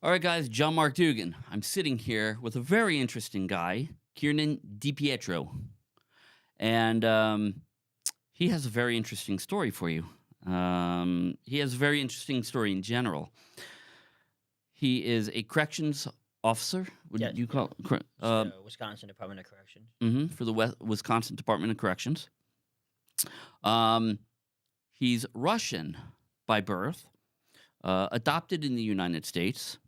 All right, guys, John Mark Dugan. I'm sitting here with a very interesting guy, Kiernan DiPietro. And he has a very interesting story for you. He has a very interesting story in general. He is a corrections officer. Would Yes, you yeah. call Wisconsin Department of Corrections. for the Wisconsin Department of Corrections? Um, he's Russian by birth, adopted in the United States.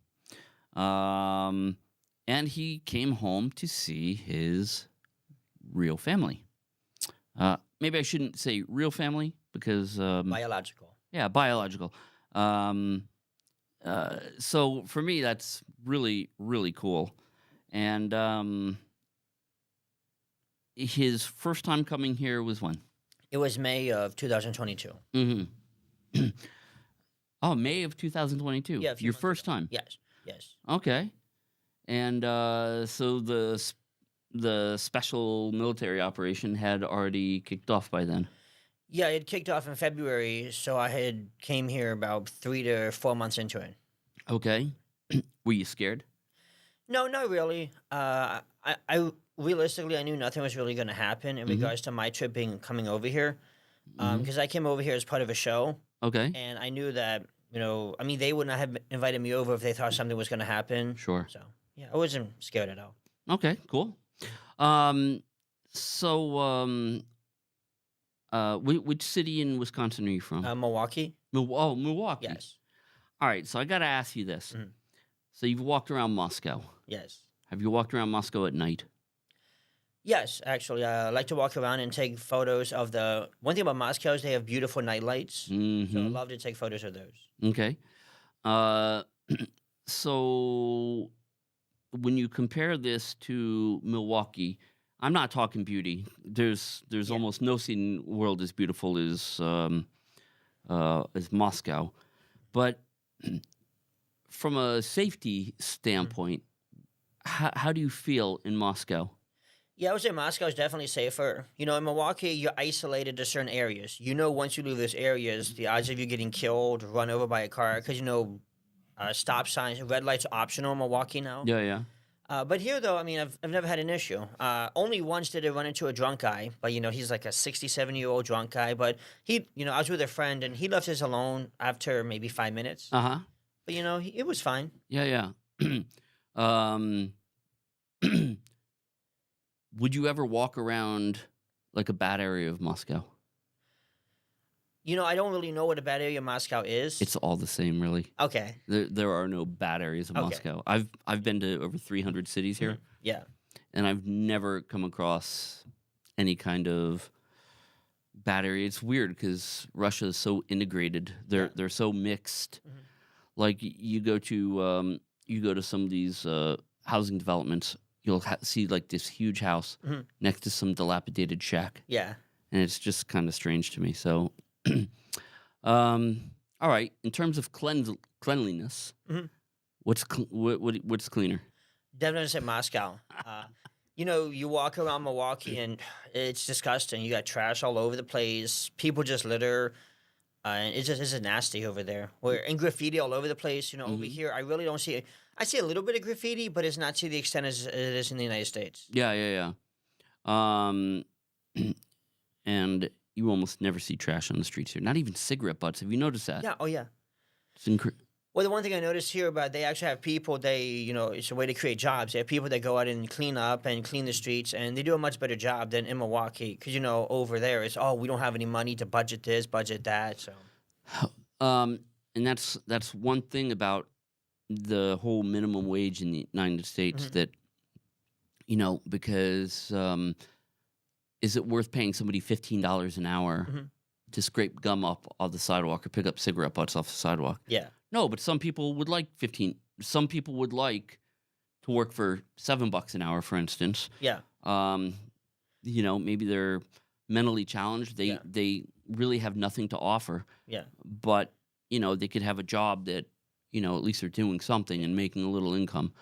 And he came home to see his real family. Maybe I shouldn't say real family because, Biological. yeah, biological. So for me, that's really, really cool. And his first time coming here was when? It was May of 2022. Mm-hmm. Oh, May of 2022. Yeah, a few Your months first ago. time. Yes, yes. Okay. And so the special military operation had already kicked off by then. Yeah, it kicked off in February, so I had came here about 3 to 4 months into it. Okay. Were you scared? No, not really. I realistically, I knew nothing was really going to happen in Mhm. regards to my trip coming over here, Mhm. because I came over here as part of a show, Okay. and I knew that I mean, they would not have invited me over if they thought something was going to happen. Sure. So yeah, I wasn't scared at all. Okay. Cool. Um. So which city in Wisconsin are you from? Milwaukee. Milwaukee. Yes. All right. So I got to ask you this. Mhm. So you've walked around Moscow. Yes. Have you walked around Moscow at night? Yes, actually, I like to walk around and take photos of the. One thing about Moscow is they have beautiful night lights, so I Mm-hmm. love to take photos of those. Okay. Uh. So when you compare this to Milwaukee, I'm not talking beauty. There's Yeah. almost no city in the world as beautiful as Moscow, but from a safety Mhm. standpoint, how do you feel in Moscow? Yeah, I would say Moscow is definitely safer. In Milwaukee, you're isolated to certain areas. Once you leave those areas, the odds of you getting killed, run over by a car, because stop signs, red lights are optional in Milwaukee now. Yeah, yeah. But here, though, I mean, I've never had an issue. Only once did I run into a drunk guy, but he's like a 67-year-old drunk guy. But I was with a friend, and he left us alone after maybe 5 minutes. Uh-huh. But it was fine. Yeah, yeah. um, would you ever walk around like a bad area of Moscow? I don't really know what a bad area of Moscow is. It's all the same, really. Okay. There are no bad areas of Okay. Moscow. I've been to over 300 cities here, Yeah. and I've never come across any kind of bad area. It's weird because Russia is so integrated. They're so mixed. Mhm. Like you go to some of these housing developments, you'll see like this huge house Mhm. next to some dilapidated shack, Yeah. and it's just kind of strange to me. So, all right. In terms of cleanliness, Mhm. what's cleaner? Definitely say Moscow. You walk around Milwaukee and it's disgusting. You got trash all over the place. People just litter. And it's just nasty over there. And graffiti all over the place. Over Mhm. here, I really don't see it. I see a little bit of graffiti, but it's not to the extent as it is in the United States. Yeah, yeah, yeah. And you almost never see trash on the streets here. Not even cigarette butts. Have you noticed that? Yeah. Oh, yeah. It's incredible. Well, the one thing I noticed here about they actually have people, it's a way to create jobs. They have people that go out and clean up and clean the streets, and they do a much better job than in Milwaukee. Because, over there, it's, we don't have any money to budget this, budget that. So, And that's one thing about the whole minimum wage in the United States Mhm. that because is it worth paying somebody $15 an hour Mhm. to scrape gum up off the sidewalk or pick up cigarette butts off the sidewalk? yeah. No, but some people would like 15. Some people would like to work for $7 an hour, for instance. Yeah. Maybe they're mentally challenged. Yeah. They really have nothing to offer, Yeah. but they could have a job that at least they're doing something and making a little income.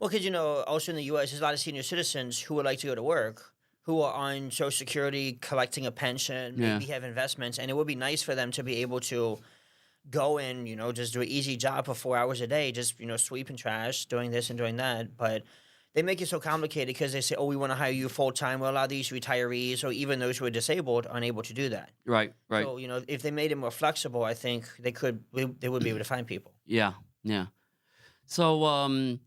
Well, because, also in the U.S., there's a lot of senior citizens who would like to go to work, who are on Social Security, collecting a pension, Yeah. maybe have investments, and it would be nice for them to be able to go and just do an easy job for 4 hours a day, just sweeping trash, doing this and doing that. But they make it so complicated because they say, "Oh, we want to hire you full time." Well, a lot of these retirees or even those who are disabled are unable to do that. Right, right. So if they made it more flexible, I think they would be able to find people. Yeah, yeah. So,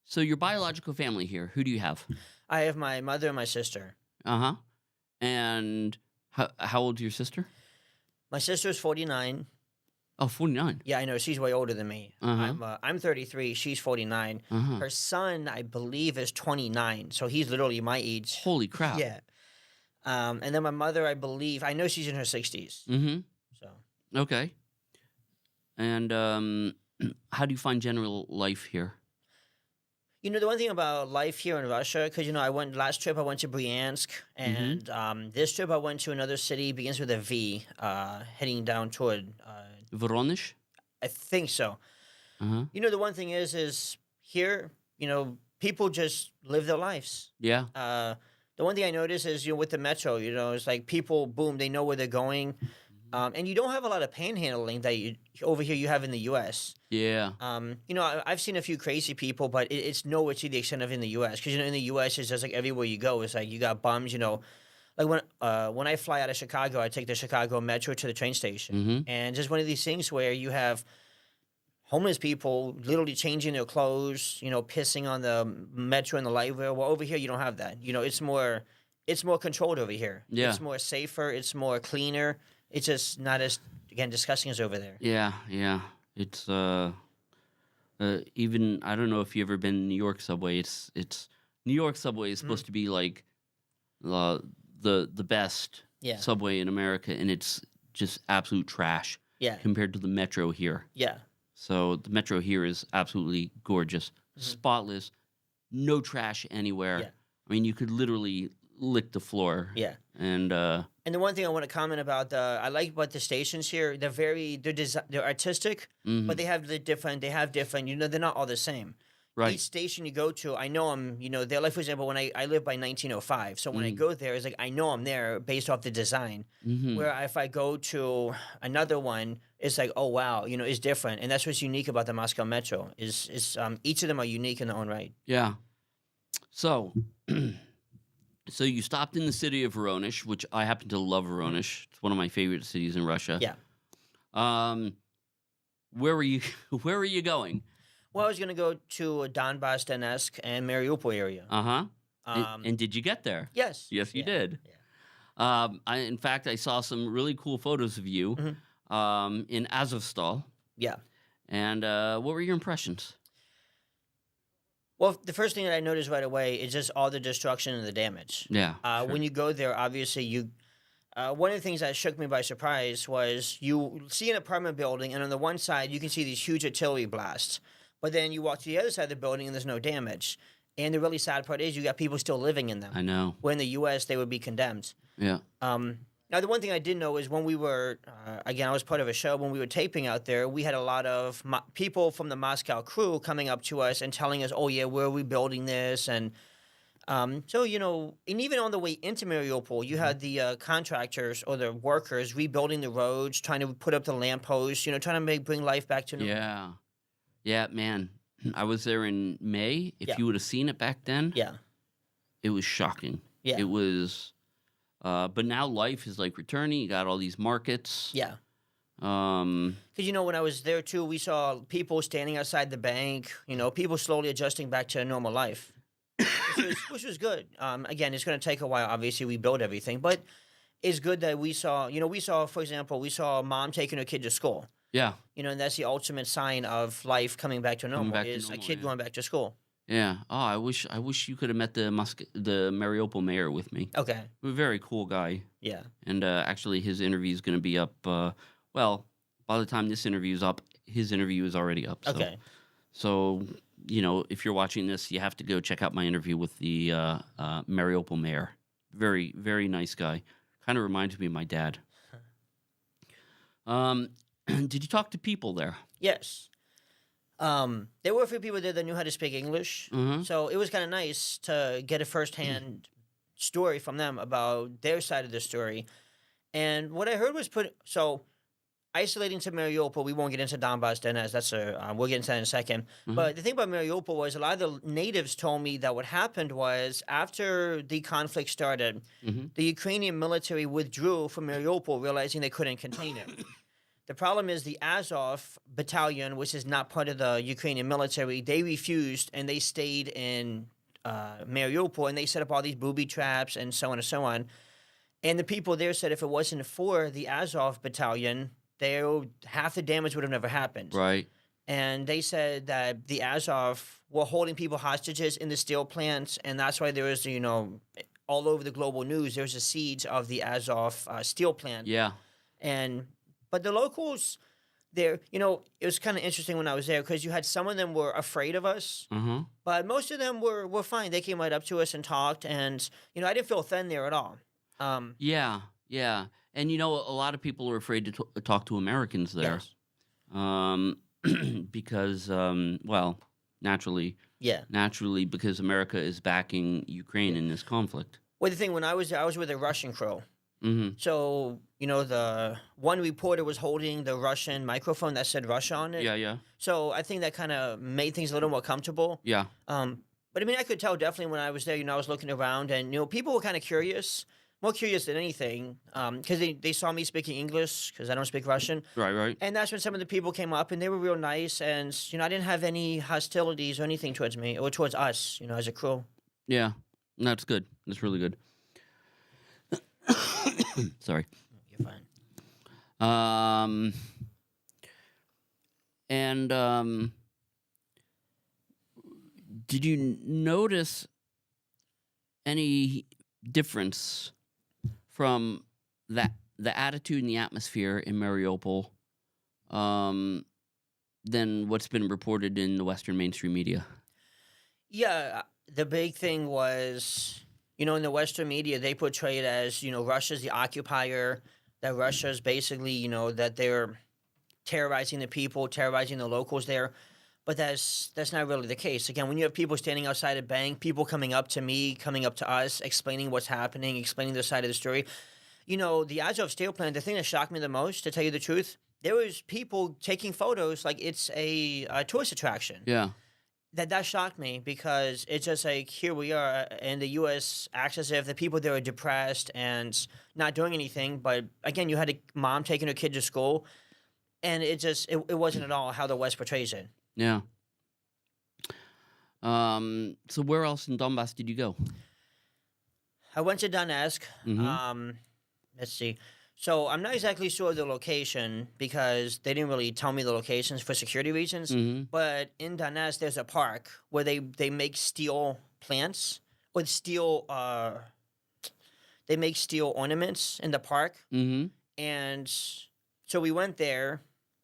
so your biological family here, who do you have? I have my mother and my sister. Uh-huh. And how old is your sister? My sister's 49. Oh, 49. Yeah, I know. She's way older than me. Uh-huh. I'm 33. She's 49. Uh-huh. Her son, I believe, is 29. So he's literally my age. Holy crap. Yeah. And then my mother, I believe, I know she's in her 60s. Mm-hmm. So Okay. And how do you find general life here? the one thing about life here in Russia, because last trip I went to Bryansk, Mm-hmm. and this trip I went to another city begins with a V, heading down toward. Voronezh? I think so. Uh-huh. The one thing is here, people just live their lives. Yeah. The one thing I notice is, with the metro, it's like people, boom, they know where they're going. And you don't have a lot of panhandling that over here you have in the U.S. Yeah. I've seen a few crazy people, but it's nowhere to the extent of in the U.S. Because, in the U.S., it's just like everywhere you go, it's like you got bums, Like when I fly out of Chicago, I take the Chicago Metro to the train station. Mm-hmm. And just one of these things where you have homeless people literally changing their clothes, pissing on the metro and the light rail. Well, over here you don't have that. It's more controlled over here. Yeah. It's more safer. It's more cleaner. It's just not as, again, disgusting as over there. Yeah, yeah. It's even I don't know if you ever been in New York subway. It's New York subway is supposed to be like the best Yeah. subway in America, and it's just absolute trash Yeah. compared to the metro here. Yeah. So the metro here is absolutely gorgeous, spotless, no trash anywhere. Yeah. I mean, you could literally lick the floor. Yeah. And And the one thing I want to comment about I like about the stations here. They're artistic, mhm, but they have different. They're not all the same. right. Each station you go to, I know I'm. They're like, for example, when I live by 1905, so when I go there, it's like I know I'm there based off the design. Hmm. Where if I go to another one, it's like, oh wow, it's different, and that's what's unique about the Moscow Metro. Is each of them are unique in their own right. Yeah. So, so you stopped in the city of Voronezh, which I happen to love Voronezh. It's one of my favorite cities in Russia. Yeah. Where were you? Where were you going? Well, I was gonna go to Donbass, Donetsk, and Mariupol area. Uh-huh. And did you get there? Yes. Yes, you Yeah. did. Yeah. In fact, I saw some really cool photos of you in Azovstal. Yeah. And what were your impressions? Well, the first thing that I noticed right away is just all the destruction and the damage. Yeah. When you go there, obviously one of the things that shook me by surprise was you see an apartment building, and on the one side you can see these huge artillery blasts, but then you walk to the other side of the building and there's no damage. And the really sad part is you got people still living in them. I know. Where in the U.S. they would be condemned. Yeah. Now, the one thing I did know is when we were, again, I was part of a show, when we were taping out there, we had a lot of people from the Moscow crew coming up to us and telling us, oh, yeah, where are we building this? And so, and even on the way into Mariupol, you had the contractors or the workers rebuilding the roads, trying to put up the lampposts, trying to bring life back to normal. Yeah. Yeah, man. I was there in May. If Yeah. you would have seen it back then, Yeah. it was shocking. Yeah. It was, but now life is like returning. You got all these markets. Yeah. Um, Because, when I was there, too, we saw people standing outside the bank, people slowly adjusting back to normal life, which was good. Again, it's going to take a while. Obviously, we build everything. But it's good that we saw, for example, a mom taking her kid to school. yeah. And that's the ultimate sign of life coming back to normal, back to is a normal, kid yeah. going back to school. Yeah. Oh, I wish you could have met the Mariupol mayor with me. Okay. A very cool guy. Yeah. And actually, his interview is going to be up. Well, by the time this interview is up, his interview is already up. So, Okay. So, if you're watching this, you have to go check out my interview with the Mariupol mayor. Very, very nice guy. Kind of reminds me of my dad. Did you talk to people there? Yes. There were a few people there that knew how to speak English. Mhm. So it was kind of nice to get a firsthand story from them about their side of the story. And what I heard was isolating to Mariupol, we won't get into Donbass, Donetsk. We'll get into that in a second. Uh-huh. But the thing about Mariupol was a lot of the natives told me that what happened was after the conflict started, Mm-hmm. the Ukrainian military withdrew from Mariupol, realizing they couldn't contain it. The problem is the Azov battalion, which is not part of the Ukrainian military, they refused and they stayed in Mariupol, and they set up all these booby traps and so on and so on. And the people there said if it wasn't for the Azov battalion, half the damage would have never happened. Right. And they said that the Azov were holding people hostages in the steel plants, and that's why there was, all over the global news, there was a siege of the Azov steel plant. Yeah. But the locals there, it was kind of interesting when I was there because you had some of them were afraid of us, Uh-huh. but most of them were fine. They came right up to us and talked, and I didn't feel thin there at all. Yeah. Yeah. And a lot of people are afraid to talk to Americans there. Yes. Because, well, naturally, Yeah. because America is backing Ukraine in this conflict. Well, the thing when I was there, I was with a Russian crew. Mm-hmm. So, the one reporter was holding the Russian microphone that said Russia on it. Yeah, yeah, So I think that kind of made things a little more comfortable. yeah. But I mean, I could tell definitely when I was there, I was looking around and, people were kind of curious, more curious than anything, because they saw me speaking English because I don't speak Russian. Right, right. And that's when some of the people came up and they were real nice. And, I didn't have any hostilities or anything towards me or towards us, as a crew. Yeah, that's good. That's really good. Sorry. You're fine. And did you notice any difference from the attitude and the atmosphere in Mariupol than what's been reported in the Western mainstream media? Yeah, the big thing was, in the Western media, they portray it as, Russia's the occupier, that Russia's basically, that they're terrorizing the people, terrorizing the locals there. But that's not really the case. Again, when you have people standing outside a bank, people coming up to me, coming up to us, explaining what's happening, explaining their side of the story. The Azov steel plant, the thing that shocked me the most, to tell you the truth, there was people taking photos like it's a tourist attraction. Yeah. That shocked me because it's just like here we are, and the U.S. acts as if the people there are depressed and not doing anything. But again, you had a mom taking her kid to school, and it wasn't at all how the West portrays it. Yeah. So where else in Donbass did you go? I went to Donetsk. Mhm. Let's see. So I'm not exactly sure of the location because they didn't really tell me the locations for security reasons. Mm-hmm. But in Donetsk, there's a park where they make steel plants with steel. They make steel ornaments in the park, Mm-hmm. and so we went there.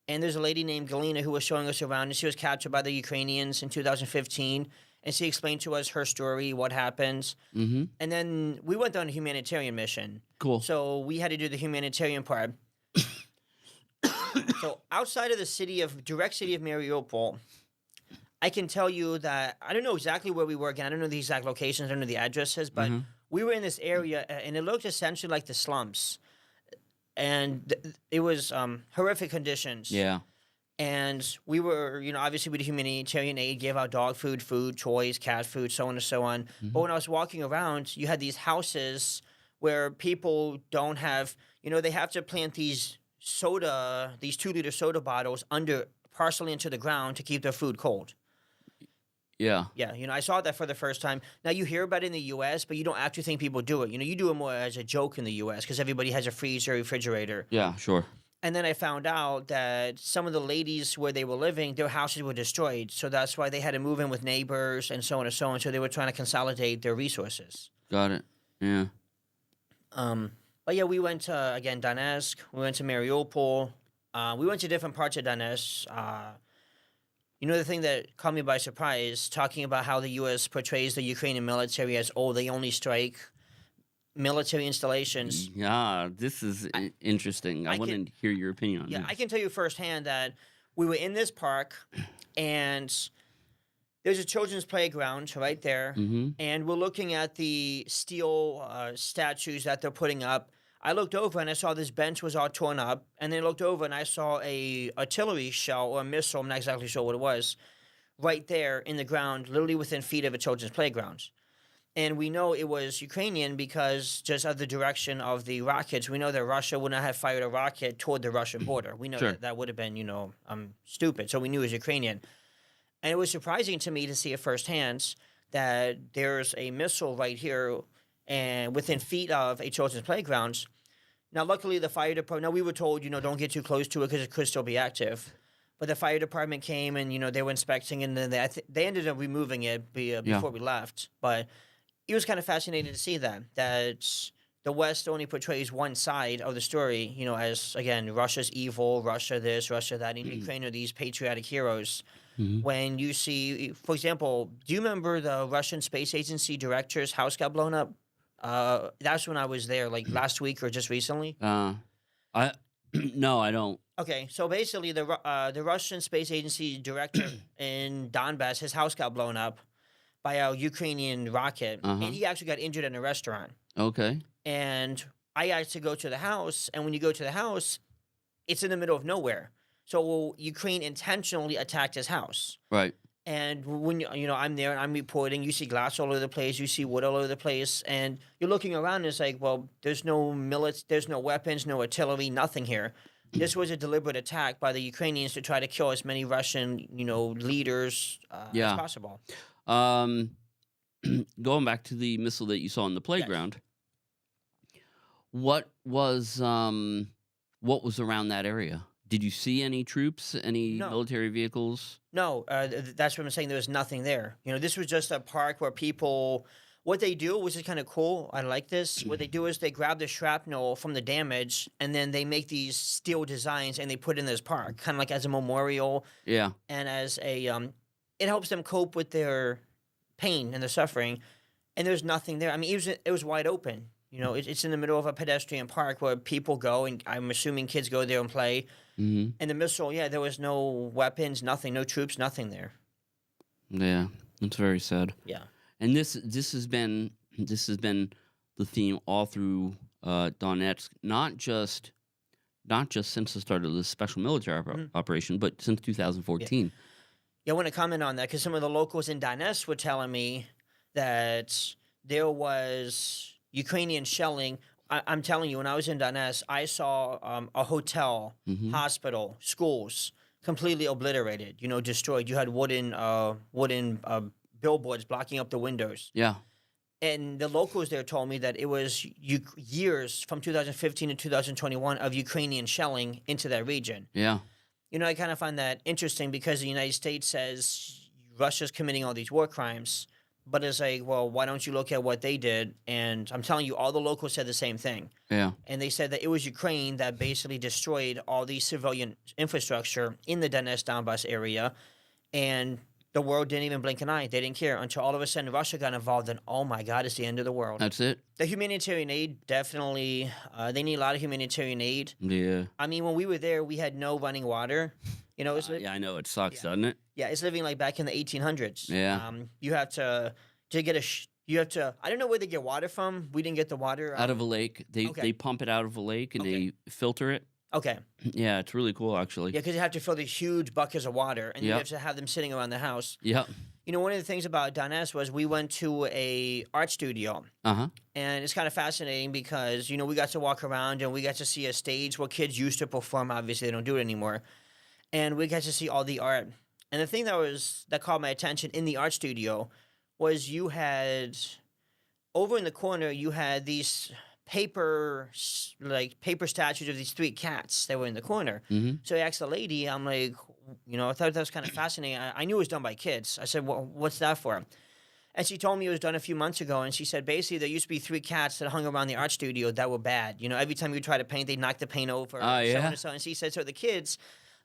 And there's a lady named Galina who was showing us around, and she was captured by the Ukrainians in 2015. And she explained to us her story, what happened. Mm-hmm. And then we went on a humanitarian mission. Cool. So we had to do the humanitarian part. So outside of the direct city of Mariupol, I can tell you that I don't know exactly where we were. Again, I don't know the exact locations, I don't know the addresses, but we were in this area, and it looked essentially like the slums. And it was horrific conditions. Yeah. And we were, obviously with the humanitarian aid, gave out dog food, toys, cat food, so on and so on. But when I was walking around, you had these houses where people don't have, they have to plant these 2-liter soda bottles partially into the ground to keep their food cold. Yeah. Yeah, I saw that for the first time. Now, you hear about it in the U.S., but you don't actually think people do it. You do it more as a joke in the U.S. because everybody has a freezer, refrigerator. Yeah, sure. And then I found out that some of the ladies where they were living, their houses were destroyed. So that's why they had to move in with neighbors and so on and so on. So they were trying to consolidate their resources. Got it. Yeah. But yeah, we went to, again, Donetsk. We went to Mariupol. We went to different parts of Donetsk. The thing that caught me by surprise, talking about how the U.S. portrays the Ukrainian military as, they only strike military installations. Yeah, this is interesting. I want to hear your opinion on Yeah, this. I can tell you firsthand that we were in this park, and there's a children's playground right there, Mm-hmm. and we're looking at the steel statues that they're putting up. I looked over and I saw this bench was all torn up, and then I looked over and I saw a artillery shell or a missile. I'm not exactly sure what it was, right there in the ground, literally within feet of a children's playground. And we know it was Ukrainian because just of the direction of the rockets, we know that Russia would not have fired a rocket toward the Russian border. We know Sure. that that would have been, stupid. So we knew it was Ukrainian. And it was surprising to me to see it firsthand that there's a missile right here and within feet of a children's playground. Now, luckily, the fire department, now we were told, don't get too close to it because it could still be active. But the fire department came and, they were inspecting, and then they ended up removing it before we left. But it was kind of fascinating to see that the West only portrays one side of the story, as, again, Russia's evil, Russia this, Russia that, and Ukraine are these patriotic heroes. Mhm. When you see, for example, do you remember the Russian Space Agency director's house got blown up? That's when I was there, like last week or just recently. I no, I don't. Okay, so basically, the Russian Space Agency director in Donbass, his house got blown up by a Ukrainian rocket, Uh-huh. and he actually got injured in a restaurant. Okay. And I had to go to the house, and when you go to the house, it's in the middle of nowhere. So Ukraine intentionally attacked his house. Right. And when I'm there and I'm reporting, you see glass all over the place, you see wood all over the place, and you're looking around and it's like, well, there's no there's no weapons, no artillery, nothing here. This was a deliberate attack by the Ukrainians to try to kill as many Russian, leaders Yeah. as possible. Going back to the missile that you saw in the playground, what was around that area? Did you see any troops, any No. military vehicles? No, that's what I'm saying. There was nothing there. This was just a park where people. What they do, which is kind of cool, I like this. What they do is they grab the shrapnel from the damage, and then they make these steel designs, and they put in this park, kind of like as a memorial, Yeah. and as a. It helps them cope with their pain and their suffering. And there's nothing there. I mean, it was wide open. It's in the middle of a pedestrian park where people go, and I'm assuming kids go there and play. Mm-hmm. And the missile, there was no weapons, nothing, no troops, nothing there. Yeah. That's very sad. Yeah. And this has been the theme all through Donetsk, not just since the start of the special military operation, but since 2014. Yeah, I want to comment on that because some of the locals in Donetsk were telling me that there was Ukrainian shelling. I'm telling you, when I was in Donetsk, I saw a hotel, Mhm. hospital, schools completely obliterated, destroyed. You had wooden billboards blocking up the windows. Yeah. And the locals there told me that it was years from 2015 to 2021 of Ukrainian shelling into that region. Yeah. I kind of find that interesting because the United States says Russia's committing all these war crimes, but it's like, well, why don't you look at what they did? And I'm telling you, all the locals said the same thing. Yeah. And they said that it was Ukraine that basically destroyed all the civilian infrastructure in the Donetsk Donbass area, and the world didn't even blink an eye. They didn't care until all of a sudden Russia got involved, and oh my God, it's the end of the world. That's it. The humanitarian aid, definitely, they need a lot of humanitarian aid. Yeah. I mean, when we were there, we had no running water. Yeah, I know it sucks, Yeah. doesn't it? Yeah, it's living like back in the 1800s. Yeah. You have to get you have to. I don't know where they get water from. We didn't get the water Out of a lake. They okay. they pump it out of a lake and Okay. they filter it. Okay. Yeah, it's really cool actually. Yeah, because you have to fill these huge buckets of water, and you Yep. have to have them sitting around the house. Yeah. One of the things about Donetsk was we went to a art studio. Uh-huh. And it's kind of fascinating because, we got to walk around and we got to see a stage where kids used to perform. Obviously, they don't do it anymore. And we got to see all the art. And the thing that caught my attention in the art studio was you had, over in the corner, you had these paper statues of these three cats that were in the corner. Mm-hmm. So I asked the lady, I'm like, I thought that was kind of fascinating. I knew it was done by kids. I said, well, what's that for? And she told me it was done a few months ago. And she said, basically, there used to be three cats that hung around the art studio that were bad. Every time you try to paint, they'd knock the paint over. Oh, yeah? So on and so on. And she said, so the kids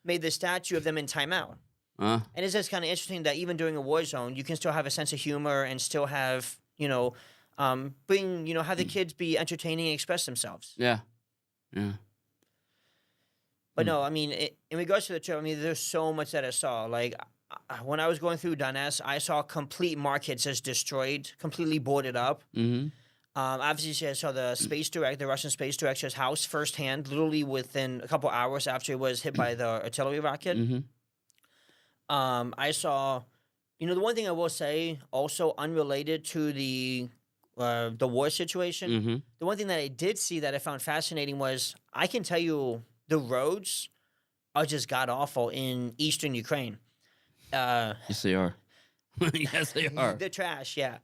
made this statue of them in timeout. And it's just kind of interesting that even during a war zone, you can still have a sense of humor and still have, have the kids be entertaining and express themselves. Yeah. Yeah. But no, I mean, in regards to the trip, I mean, there's so much that I saw. Like, when I was going through Donetsk, I saw complete markets just destroyed, completely boarded up. Mm-hmm. Obviously, I saw the Russian space director's house firsthand, literally within a couple hours after it was hit by the artillery rocket. Mm-hmm. I saw, the one thing I will say, also unrelated to the war situation, Mm-hmm. the one thing that I did see that I found fascinating was I can tell you the roads are just god awful in eastern Ukraine. Uh, Yes, they are. Yes, they are. they're trash, yeah.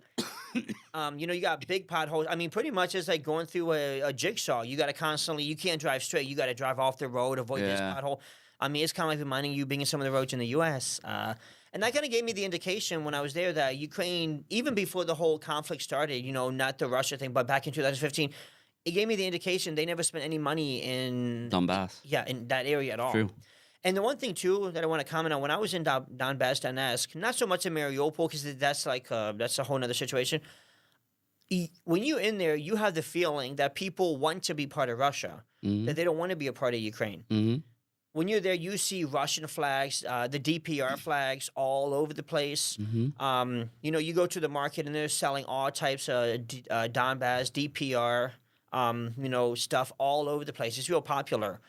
You got big potholes. I mean, pretty much it's like going through a jigsaw. You got to constantly, you can't drive straight. You got to drive off the road, avoid this Yeah. pothole. I mean, it's kind of like reminding you being in some of the roads in the U.S. And that kind of gave me the indication when I was there that Ukraine, even before the whole conflict started, not the Russia thing, but back in 2015, it gave me the indication they never spent any money in Donbass. in that area at all. True. And the one thing too that I want to comment on, when I was in Donbass, Donetsk, not so much in Mariupol because that's that's a whole nother situation. When you're in there, you have the feeling that people want to be part of Russia, Mm-hmm. that they don't want to be a part of Ukraine. Mm-hmm. When you're there, you see Russian flags, the DPR flags all over the place. Mm-hmm. You go to the market and they're selling all types of Donbass, DPR, stuff all over the place. It's real popular.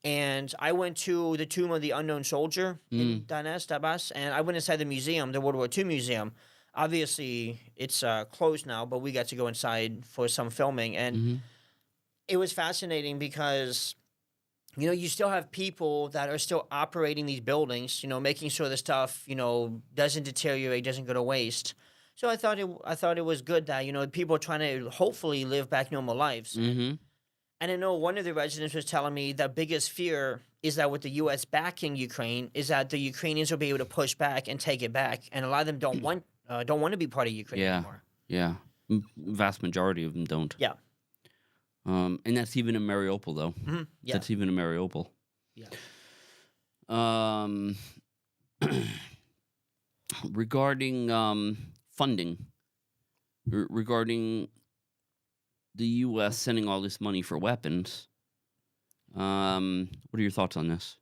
And I went to the Tomb of the Unknown Soldier in Donbass, and I went inside the museum, the World War II museum. Obviously, it's closed now, but we got to go inside for some filming, and Mm-hmm. it was fascinating because you still have people that are still operating these buildings, making sure the stuff doesn't deteriorate, doesn't go to waste. So I thought it was good that people are trying to hopefully live back normal lives. Mm-hmm. And I know one of the residents was telling me the biggest fear is that with the U.S. backing Ukraine, is that the Ukrainians will be able to push back and take it back, and a lot of them don't want to be part of Ukraine Yeah. anymore. Yeah. Vast majority of them don't. Yeah. And that's even in Mariupol, though. Mm-hmm. Yeah. That's even in Mariupol. Yeah. Regarding funding, regarding the U.S. sending all this money for weapons, what are your thoughts on this?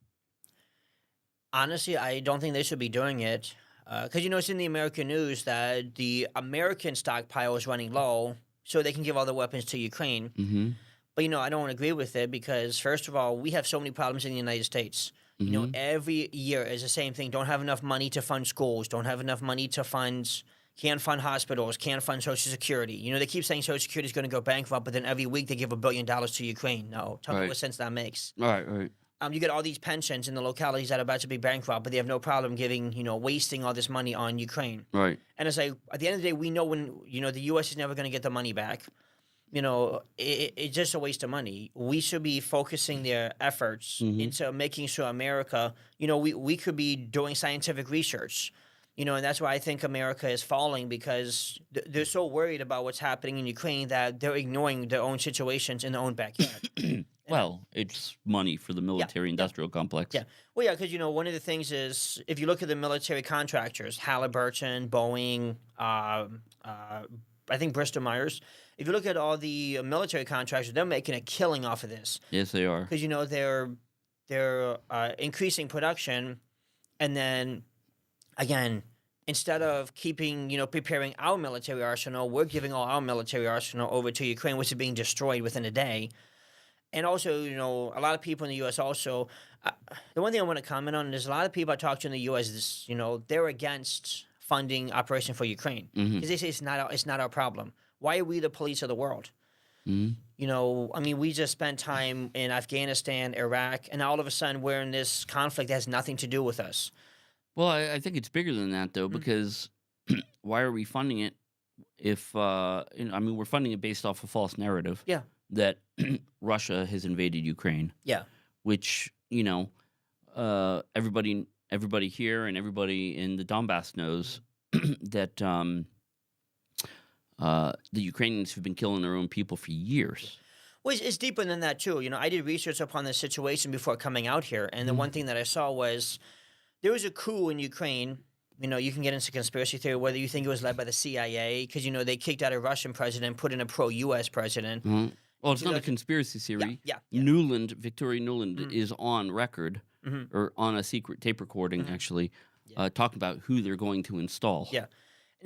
Honestly, I don't think they should be doing it because it's in the American news that the American stockpile is running low, so they can give all the weapons to Ukraine. Mm-hmm. But I don't agree with it because first of all, we have so many problems in the United States. Mm-hmm. Every year is the same thing. Don't have enough money to fund schools. Don't have enough money to can't fund hospitals. Can't fund Social Security. They keep saying Social Security is going to go bankrupt, but then every week they give $1 billion to Ukraine. No, tell me Right. what sense that makes. All right. All right. You get all these pensions in the localities that are about to be bankrupt, but they have no problem giving, wasting all this money on Ukraine. Right. And it's like, at the end of the day, we know when, the U.S. is never going to get the money back. It's just a waste of money. We should be focusing their efforts Mhm. into making sure America, we could be doing scientific research. And that's why I think America is falling because they're so worried about what's happening in Ukraine that they're ignoring their own situations in their own backyard. Well, it's money for the military-industrial complex. Yeah. Well, yeah, because, one of the things is if you look at the military contractors, Halliburton, Boeing, I think Bristol-Myers, if you look at all the military contractors, they're making a killing off of this Yes, they are. because, they're increasing production and then, again, instead of preparing our military arsenal, we're giving all our military arsenal over to Ukraine, which is being destroyed within a day. And also, a lot of people in the U.S. also, the one thing I want to comment on is a lot of people I talk to in the U.S. is, they're against funding Operation for Ukraine Mhm. because they say it's not our problem. Why are we the police of the world? Mhm. We just spent time in Afghanistan, Iraq, and all of a sudden we're in this conflict that has nothing to do with us. Well, I think it's bigger than that, though, because why are we funding it if, we're funding it based off a false narrative Yeah. that Russia has invaded Ukraine, Yeah. which, everybody here and everybody in the Donbass knows that the Ukrainians have been killing their own people for years. Well, it's deeper than that, too. I did research upon the situation before coming out here, and the one thing that I saw was there was a coup in Ukraine. You can get into conspiracy theory, whether you think it was led by the CIA, because, they kicked out a Russian president, put in a pro-U.S. president. Mhm. Well, it's You not a know, conspiracy theory. Yeah. Victoria Nuland is on record, or on a secret tape recording, actually, Yeah. talking about who they're going to install. Yeah.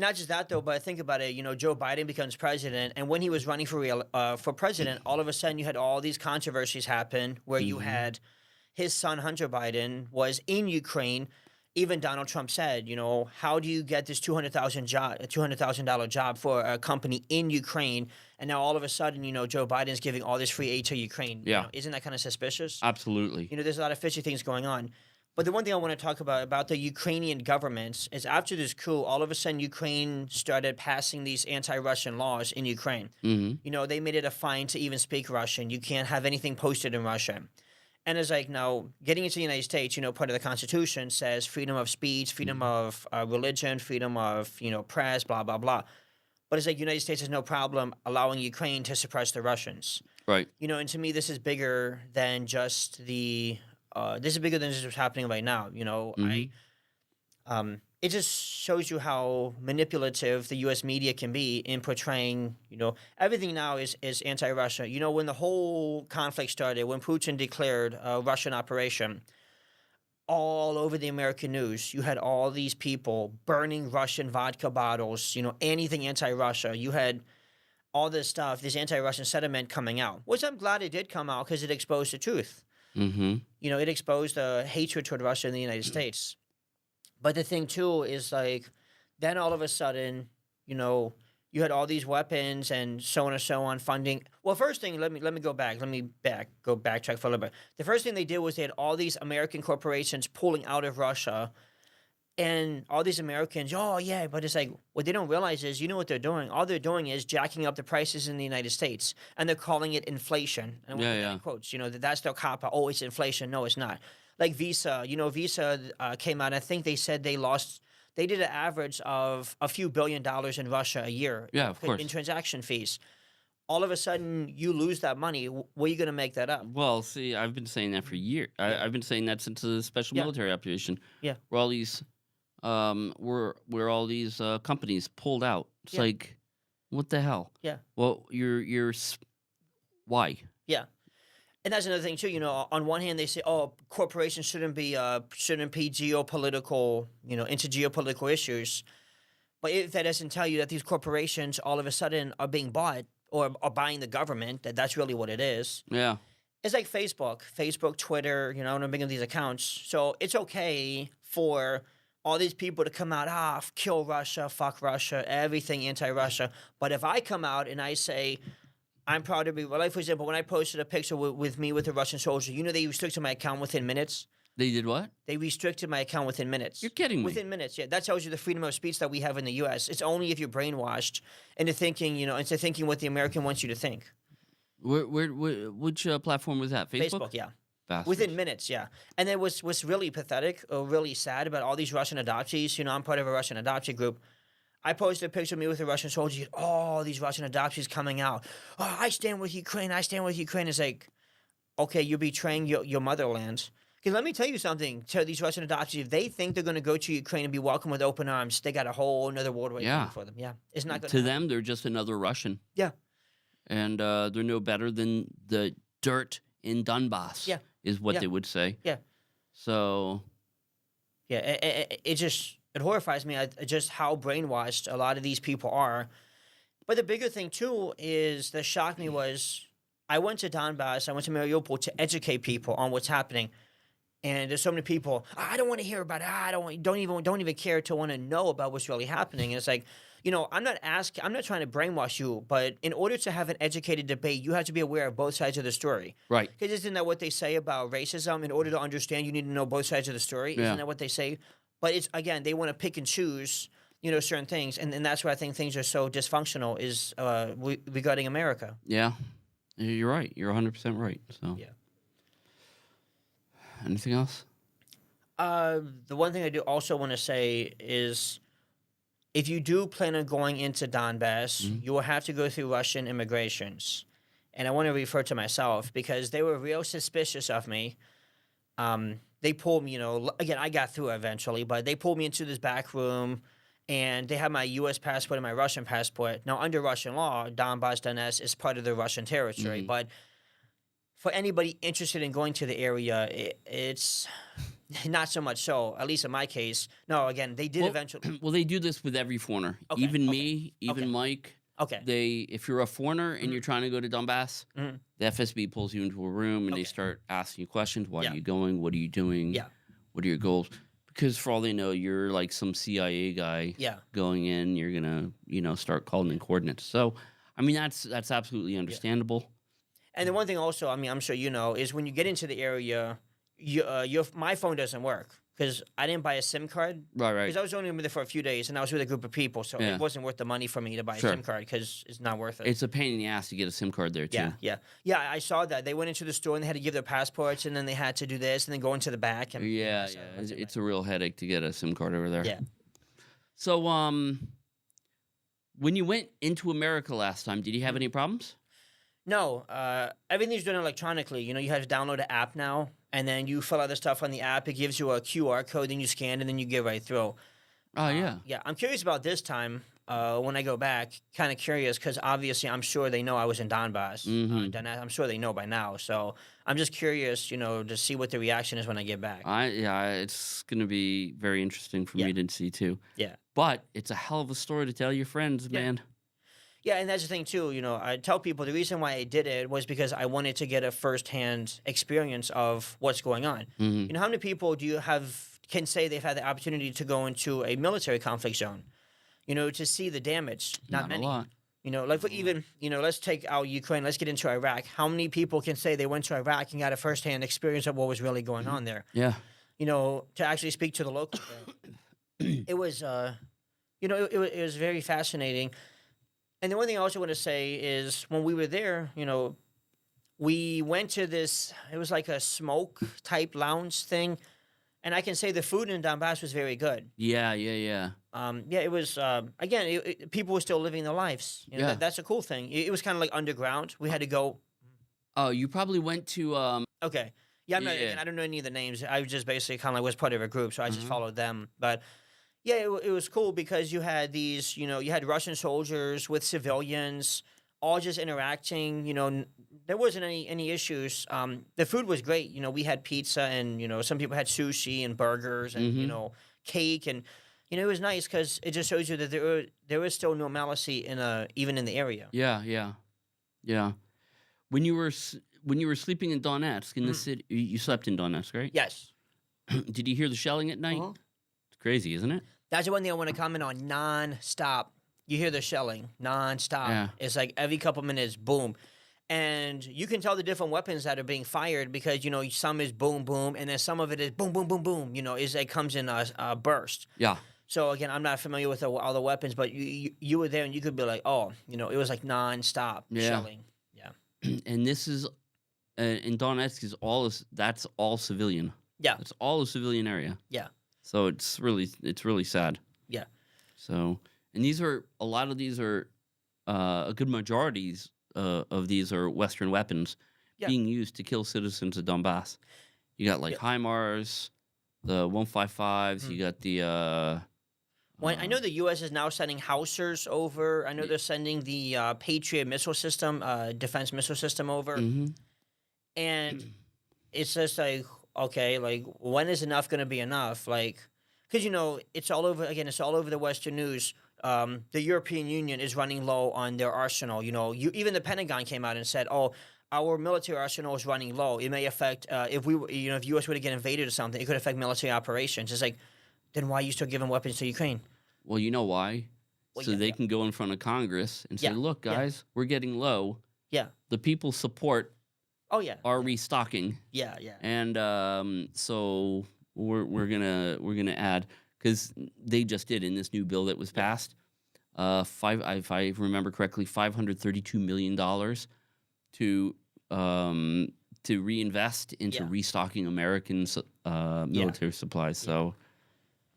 Not just that though, but think about it. Joe Biden becomes president, and when he was running for president, all of a sudden you had all these controversies happen where you Hmm. had his son Hunter Biden was in Ukraine. Even Donald Trump said, how do you get this $200,000 job for a company in Ukraine, and now all of a sudden, Joe Biden's giving all this free aid to Ukraine. Yeah, Isn't that kind of suspicious? absolutely. There's a lot of fishy things going on. But the one thing I want to talk about the Ukrainian government is after this coup, all of a sudden Ukraine started passing these anti-Russian laws in Ukraine. Hmm. They made it a fine to even speak Russian. You can't have anything posted in Russian. And it's like now getting into the United States, part of the Constitution says freedom of speech, freedom of religion, freedom of press, blah blah blah. But it's like United States has no problem allowing Ukraine to suppress the Russians. Right. And to me, this is bigger than just the. This is bigger than just what's happening right now. Hmm. It just shows you how manipulative the U.S. media can be in portraying. Everything now is anti-Russia. When the whole conflict started, when Putin declared a Russian operation, all over the American news, you had all these people burning Russian vodka bottles. Anything anti-Russia. You had all this stuff, this anti-Russian sentiment coming out, which I'm glad it did come out because it exposed the truth. Hmm. It exposed the hatred toward Russia in the United States. But the thing too is like, then all of a sudden, you had all these weapons and so on and so on funding. Well, first thing, let me go back. Go backtrack for a little bit. The first thing they did was they had all these American corporations pulling out of Russia, and all these Americans. Oh yeah, but it's like what they don't realize is, what they're doing. All they're doing is jacking up the prices in the United States, and they're calling it inflation. And Yeah, yeah. quotes. That's their cop out. Oh, it's inflation. No, it's not. Like Visa, Visa came out. I think they said they did an average of a few $billions in Russia a year. Yeah, of course. In transaction fees. All of a sudden, you lose that money. Where are you going to make that up? Well, see, I've been saying that for years. I've been saying that since the special Yeah. military operation. Yeah. Where all these, where all these companies pulled out. It's Yeah. like, what the hell? Yeah. Well, why? Yeah. And that's another thing too. On one hand, they say, "Oh, corporations shouldn't be geopolitical, into geopolitical issues." But if that doesn't tell you that these corporations all of a sudden are being bought or are buying the government, that's really what it is. Yeah. It's like Facebook, Twitter. I'm making these accounts, so it's okay for all these people to come out, kill Russia, fuck Russia, everything anti-Russia. But if I come out and I say, I'm proud to be, like, for example, when I posted a picture with me with a Russian soldier, they restricted my account within minutes. They did what? They restricted my account within minutes. You're kidding me. Within minutes, yeah. That tells you the freedom of speech that we have in the U.S. It's only if you're brainwashed into thinking, what the American wants you to think. Which platform was that? Facebook, yeah. Bastards. Within minutes, yeah. And then what's really pathetic or really sad about all these Russian adoptees, I'm part of a Russian adoptee group. I posted a picture of me with a Russian soldier. Oh, these Russian adoptees coming out. Oh, I stand with Ukraine. I stand with Ukraine. It's like, okay, you're betraying your motherland. Because let me tell you something. To these Russian adoptees, if they think they're going to go to Ukraine and be welcomed with open arms, they got a whole another world waiting for them. Yeah, it's not going to them. They're just another Russian. Yeah, and they're no better than the dirt in Donbass. Yeah, is what they would say. Yeah. So. Yeah, it horrifies me just how brainwashed a lot of these people are. But the bigger thing, too, is that shocked me was I went to Donbass, I went to Mariupol to educate people on what's happening. And there's so many people, I don't want to hear about it. I don't even care to want to know about what's really happening. And it's like, I'm not trying to brainwash you, but in order to have an educated debate, you have to be aware of both sides of the story. Right. Because isn't that what they say about racism? In order to understand, you need to know both sides of the story. Yeah. Isn't that what they say? But it's, again, they want to pick and choose, certain things. And that's why I think things are so dysfunctional is regarding America. Yeah. You're right. You're 100% right. So. Yeah. Anything else? The one thing I do also want to say is if you do plan on going into Donbass, you will have to go through Russian immigrations. And I want to refer to myself because they were real suspicious of me. They pulled me, again, I got through eventually, but they pulled me into this back room and they had my U.S. passport and my Russian passport. Now, under Russian law, Donbass is part of the Russian territory. But for anybody interested in going to the area, it's not so much so. At least in my case, no. Again, they did Well, eventually. well, they do this with every foreigner. Okay, Even okay, me, even okay, Mike. okay. If you're a foreigner and Mhm, you're trying to go to Donbass, mhm, the FSB pulls you into a room and they okay. start asking you questions. Why are Yeah, you going? What are you doing? yeah, What are your goals? Because for all they know, you're like some CIA guy yeah, going in. You're gonna, start calling in coordinates. So, I mean, that's absolutely yeah. understandable. And the one thing also, I mean, I'm sure you know, is when you get into the area, my phone doesn't work because I didn't buy a SIM card Right, because right. I was only there for a few days and I was with a group of people, so it Yeah, wasn't worth the money for me to buy a sure. SIM card because it's not worth it. It's a pain in the ass to get a SIM card there Yeah, too. yeah, yeah. I saw that they went into the store and they had to give their passports, and then they had to do this and then go into the back, and Yeah, so yeah. it's a It's a nightmare. real headache to get a SIM card over there. Yeah. So, when you went into America last time, did you have Mm. any problems? No, everything's done electronically. You know, you have to download an app now, and then you fill out the stuff on the app. It gives you a QR code, then you scan, and then you get right through. Oh yeah. Yeah, I'm curious about this time when I go back. Kind of curious because obviously I'm sure they know I was in Donbass. Mm-hmm. I'm sure they know by now. So I'm just curious, to see what the reaction is when I get back. It's gonna be very interesting for Yeah, me to see too. yeah, But it's a hell of a story to tell your friends, yeah. man. Yeah, and that's the thing too. I tell people the reason why I did it was because I wanted to get a firsthand experience of what's going on. Mm-hmm. How many people do you have can say they've had the opportunity to go into a military conflict zone? To see the damage. Not Not a many. lot. Like Not a lot. even let's take out Ukraine. Let's get into Iraq. How many people can say they went to Iraq and got a firsthand experience of what was really going on there? Yeah. To actually speak to the locals there. It was, it was very fascinating. And the one thing I also want to say is when we were there, we went to this, it was like a smoke type lounge thing. And I can say the food in Donbass was very good. Yeah, yeah, yeah. Yeah, it was, again, people were still living their lives. Yeah. That's a cool thing. It was kind of like underground. We had to go, Oh, you probably went to okay. Yeah, yeah. again, I don't know any of the names. I was just basically kind of like was part of a group, so I just Uh-huh. followed them. But yeah, it was cool because you had these, you had Russian soldiers with civilians, all just interacting. There wasn't any issues. The food was great. We had pizza and some people had sushi and burgers and Mm-hmm. cake and it was nice because it just shows you that there is still normalcy even in the area. Yeah, yeah. Yeah. When you were sleeping in Donetsk in the Mhm. city, you slept in Donetsk, right? Yes. Did you hear the shelling at night? Uh-huh. It's crazy, isn't it? That's the one thing I want to comment on. Non-stop. You hear the shelling non-stop. Yeah. It's like every couple minutes, boom. And you can tell the different weapons that are being fired because, some is boom, boom, and then some of it is boom, boom, boom, boom. It comes in a burst. Yeah. So, again, I'm not familiar with all the weapons, but you were there and you could be like, oh, it was like non-stop Yeah. shelling. Yeah. And this is in Donetsk that's all civilian. Yeah. It's all a civilian area. Yeah. So it's really sad. Yeah. So and a lot of these are a good majorities of these are Western weapons Yeah. being used to kill citizens of Donbass. You got like HIMARS, the 155s. Mhm. You got the Well, I know the U.S. is now sending Housers over. I know Ye- they're sending the Patriot missile system, defense missile system over. mhm. And it's just like, okay, like when is enough going to be enough? Like, because it's all over. Again, it's all over the Western news. The European Union is running low on their arsenal. Even the Pentagon came out and said, "Oh, our military arsenal is running low. It may affect if U.S. were to get invaded or something, it could affect military operations." It's like, then why are you still giving weapons to Ukraine? Well, you know why? Well, So yeah, they yeah. can go in front of Congress and say, Yeah, "Look, yeah. guys, we're getting low. Yeah. The people support Oh yeah. our restocking." Yeah. Yeah. And so we're gonna add because they just did in this new bill that was passed. If I remember correctly, $532 million to reinvest into Yeah. restocking American military supplies. So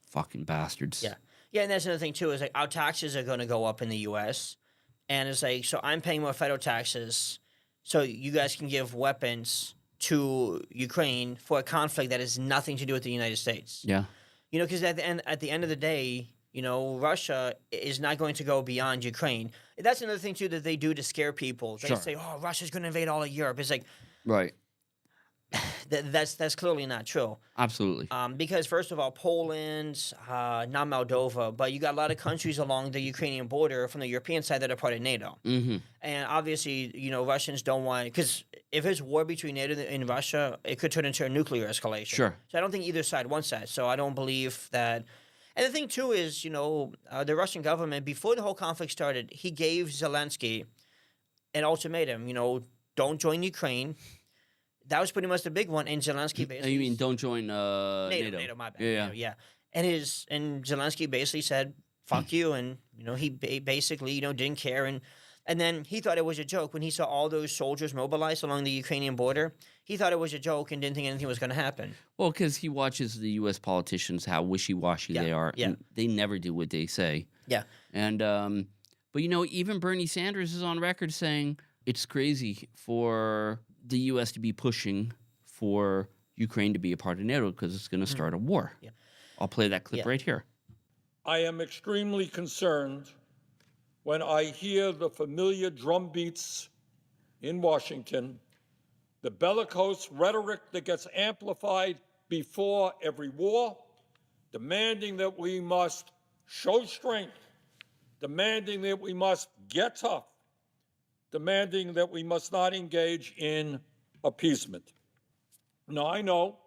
fucking bastards. Yeah. Yeah, and that's another thing too, is like our taxes are gonna go up in the US. And it's like, so I'm paying more federal taxes so you guys can give weapons to Ukraine for a conflict that has nothing to do with the United States. Yeah. Because at the end of the day, Russia is not going to go beyond Ukraine. That's another thing too that they do to scare people. They Sure. say, "Oh, Russia's going to invade all of Europe." It's like, Right. that's clearly not true. Absolutely. Because first of all, Poland, not Moldova, but you got a lot of countries along the Ukrainian border from the European side that are part of NATO. Hmm. And obviously, Russians don't want, because if it's war between NATO and Russia, it could turn into a nuclear escalation. Sure. So I don't think either side wants that. So I don't believe that. And the thing too is, the Russian government, before the whole conflict started, he gave Zelensky an ultimatum. Don't join Ukraine. That was pretty much the big one. And Zelensky basically, You mean don't join NATO, NATO? my bad. Yeah. Yeah. And Zelensky basically said, "Fuck you," and he basically didn't care, and then he thought it was a joke when he saw all those soldiers mobilized along the Ukrainian border. He thought it was a joke and didn't think anything was going to happen. Well, because he watches the U.S. politicians, how wishy-washy they are. Yeah. And they never do what they say. Yeah. And but even Bernie Sanders is on record saying it's crazy for the U.S. to be pushing for Ukraine to be a part of NATO because it's going to start a war. Yeah. I'll play that clip right here. I am extremely concerned when I hear the familiar drumbeats in Washington, the bellicose rhetoric that gets amplified before every war, demanding that we must show strength, demanding that we must get tough, demanding that we must not engage in appeasement. Now, I know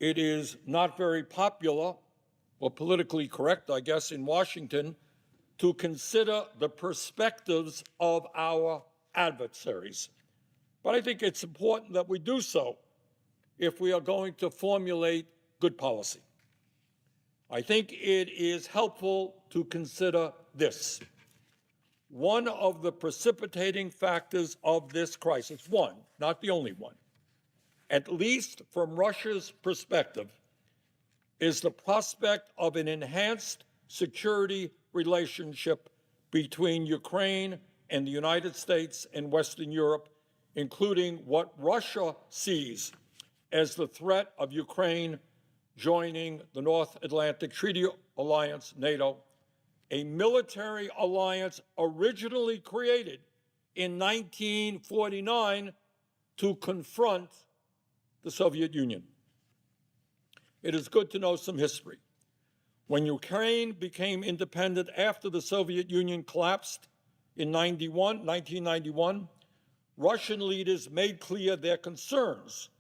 it is not very popular or politically correct, I guess, in Washington to consider the perspectives of our adversaries. But I think it's important that we do so if we are going to formulate good policy. I think it is helpful to consider this. One of the precipitating factors of this crisis, one, not the only one, at least from Russia's perspective, is the prospect of an enhanced security relationship between Ukraine and the United States and Western Europe, including what Russia sees as the threat of Ukraine joining the North Atlantic Treaty Alliance, NATO, a military alliance originally created in 1949 to confront the Soviet Union. It is good to know some history. When Ukraine became independent after the Soviet Union collapsed in 1991, Russian leaders made clear their concerns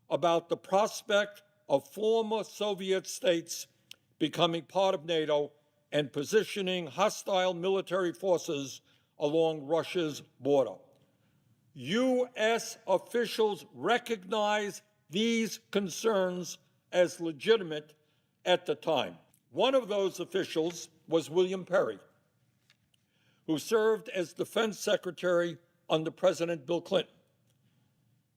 about the prospect of former Soviet states becoming part of NATO and positioning hostile military forces along Russia's border. U.S. officials recognized these concerns as legitimate at the time. One of those officials was William Perry, who served as Defense Secretary under President Bill Clinton.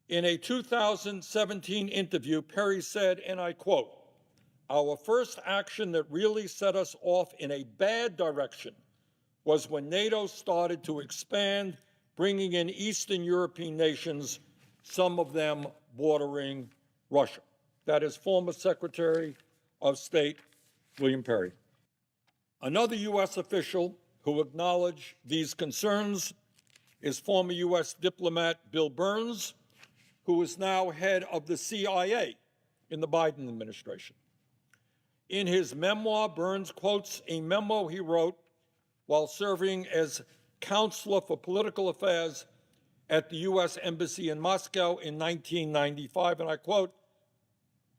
In a 2017 interview, Perry said, and I quote, "Our first action that really set us off in a bad direction was when NATO started to expand, bringing in Eastern European nations, some of them bordering Russia." That is former Secretary of State William Perry. Another U.S. official who acknowledged these concerns is former U.S. diplomat Bill Burns, who is now head of the CIA in the Biden administration. In his memoir, Burns quotes a memo he wrote while serving as counselor for political affairs at the U.S. Embassy in Moscow in 1995, and I quote,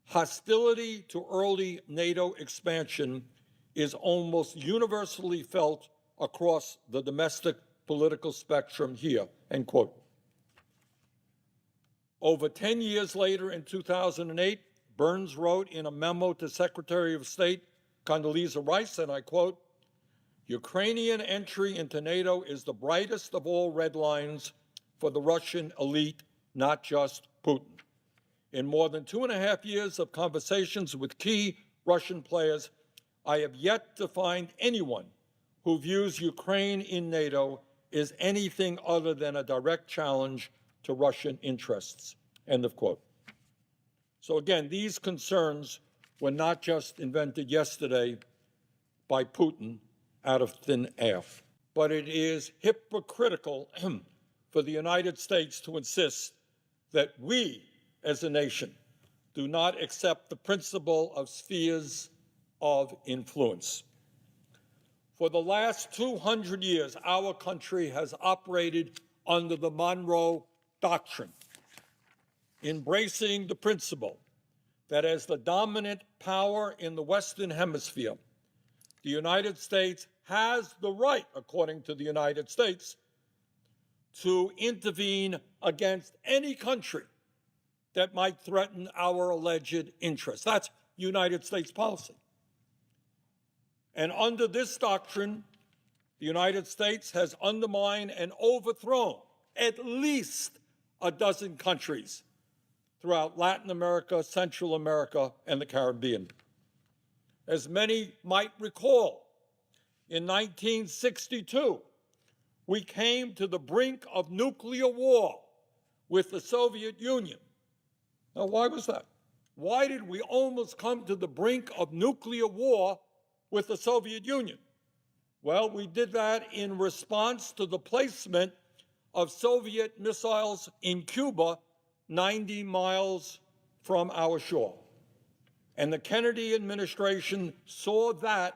"Hostility to early NATO expansion is almost universally felt across the domestic political spectrum here," end quote. Over 10 years later, in 2008, Burns wrote in a memo to Secretary of State Condoleezza Rice, and I quote, "Ukrainian entry into NATO is the brightest of all red lines for the Russian elite, not just Putin. In more than 2.5 years of conversations with key Russian players, I have yet to find anyone who views Ukraine in NATO as anything other than a direct challenge to Russian interests," end of quote. So again, these concerns were not just invented yesterday by Putin out of thin air, but it is hypocritical for the United States to insist that we, as a nation do not accept the principle of spheres of influence. For the last 200 years, our country has operated under the Monroe Doctrine, embracing the principle that as the dominant power in the Western Hemisphere, the United States has the right, according to the United States, to intervene against any country that might threaten our alleged interests. That's United States policy. And under this doctrine, the United States has undermined and overthrown at least a dozen countries throughout Latin America, Central America, and the Caribbean. As many might recall, in 1962, we came to the brink of nuclear war with the Soviet Union. Now, why was that? Why did we almost come to the brink of nuclear war with the Soviet Union? Well, we did that in response to the placement of Soviet missiles in Cuba 90 miles from our shore. And the Kennedy administration saw that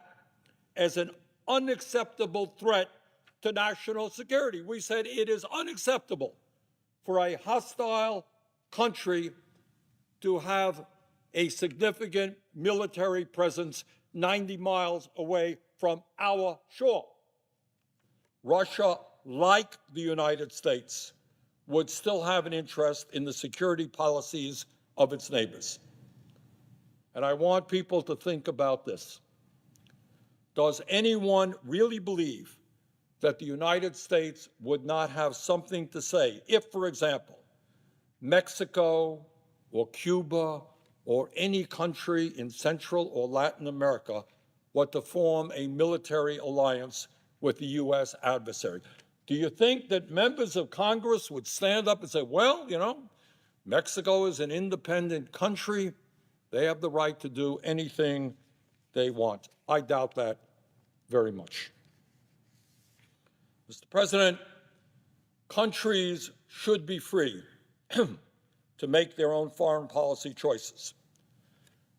as an unacceptable threat to national security. We said it is unacceptable for a hostile country to have a significant military presence 90 miles away from our shore. Russia, like the United States, would still have an interest in the security policies of its neighbors. And I want people to think about this. Does anyone really believe that the United States would not have something to say if, for example, Mexico or Cuba or any country in Central or Latin America were to form a military alliance with the U.S. adversary? Do you think that members of Congress would stand up and say, well, you know, Mexico is an independent country. They have the right to do anything they want? I doubt that very much. Mr. President, countries should be free to make their own foreign policy choices.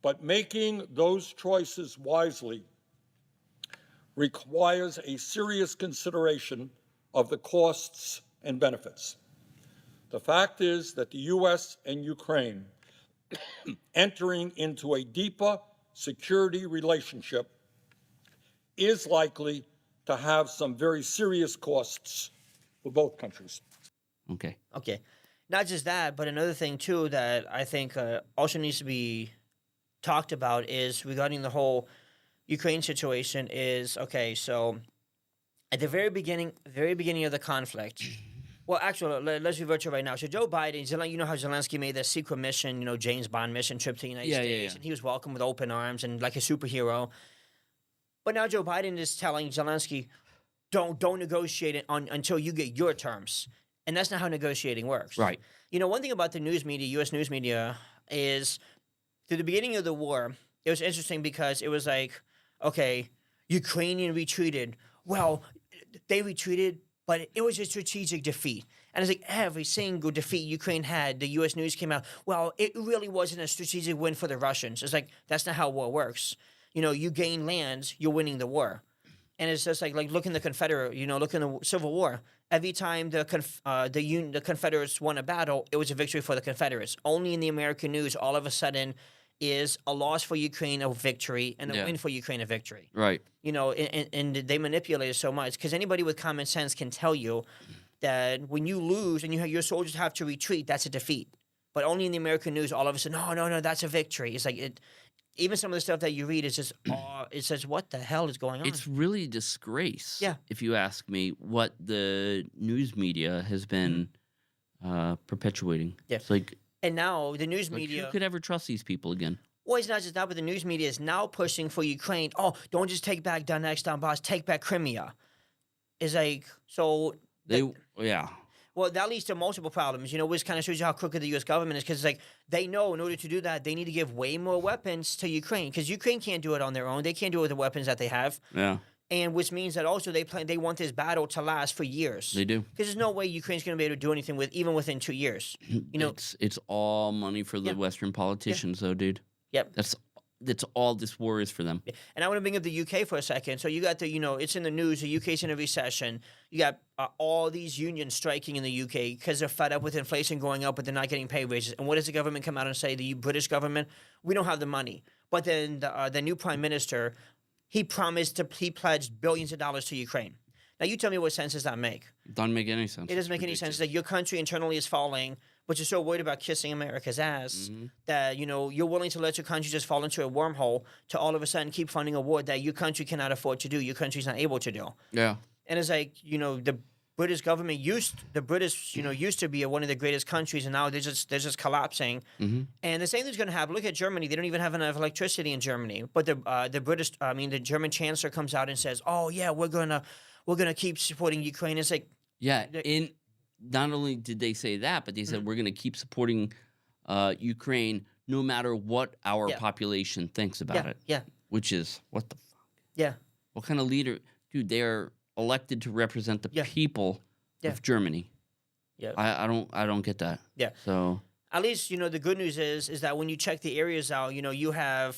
But making those choices wisely requires a serious consideration of the costs and benefits. The fact is that the U.S. and Ukraine entering into a deeper security relationship is likely to have some very serious costs for both countries. Okay. Okay. Not just that, but another thing, too, that I think also needs to be talked about is regarding the whole Ukraine situation is, okay, so at the very beginning of the conflict, well, actually, let's revert to right now. So Joe Biden, you know how Zelensky made that secret mission, you know, James Bond mission trip to the United States, and he was welcomed with open arms and like a superhero. But now Joe Biden is telling Zelensky, don't negotiate it until you get your terms. And that's not how negotiating works. Right. You know, one thing about the news media, U.S. news media, is through the beginning of the war, it was interesting because it was like, okay, Ukrainian retreated. Well, they retreated, but it was a strategic defeat. And it's like every single defeat Ukraine had, the U.S. news came out, well, it really wasn't a strategic win for the Russians. It's like, that's not how war works. You know, you gain lands, you're winning the war. And it's just like look in the Confederate, you know, look in the Civil War. Every time the Confederates won a battle, it was a victory for the Confederates. Only in the American news, all of a sudden, is a loss for Ukraine a victory and a win for Ukraine a victory. Right. You know, and they manipulate it so much because anybody with common sense can tell you that when you lose and your soldiers have to retreat, that's a defeat. But only in the American news, all of a sudden, no, that's a victory. It's like even some of the stuff that you read is just, it says, what the hell is going on? It's really a disgrace, Yeah. if you ask me, what the news media has been perpetuating. Yeah. It's like, and now the news like, media... who could ever trust these people again? Well, it's not just that, but the news media is now pushing for Ukraine. Oh, don't just take back Donetsk, Donbass, take back Crimea. It's like, so... Yeah. Well, that leads to multiple problems, you know, which kind of shows you how crooked the U.S. government is, because it's like they know in order to do that, they need to give way more weapons to Ukraine, because Ukraine can't do it on their own. They can't do it with the weapons that they have. Yeah. and which means that also they want this battle to last for years. They do. Because there's no way Ukraine's going to be able to do anything even within 2 years. You know, It's all money for the Yeah. Western politicians, though, dude. Yep. That's all this war is for them. And I want to bring up the UK for a second. So you got it's in the news. The UK's in a recession. You got all these unions striking in the UK because they're fed up with inflation going up, but they're not getting pay raises. And what does the government come out and say? The British government, we don't have the money. But then the new prime minister, he pledged billions of dollars to Ukraine. Now you tell me what sense does that make? Doesn't make any sense. It doesn't make any sense that your country internally is falling, but you're so worried about kissing America's ass that you're willing to let your country just fall into a wormhole to all of a sudden keep funding a war that your country cannot afford to do, your country's not able to do. Yeah. And it's like the British government used to be one of the greatest countries, and now they're just collapsing. And the same thing's going to happen. Look at Germany; they don't even have enough electricity in Germany. But the German chancellor comes out and says, "Oh yeah, we're gonna keep supporting Ukraine." It's like Yeah. Not only did they say that, but they said we're going to keep supporting Ukraine no matter what our population thinks about it. Yeah. Which is what the fuck? Yeah. What kind of leader, dude? They're elected to represent the people of Germany. Yeah. I don't get that. Yeah. So at least the good news is that when you check the areas out, you have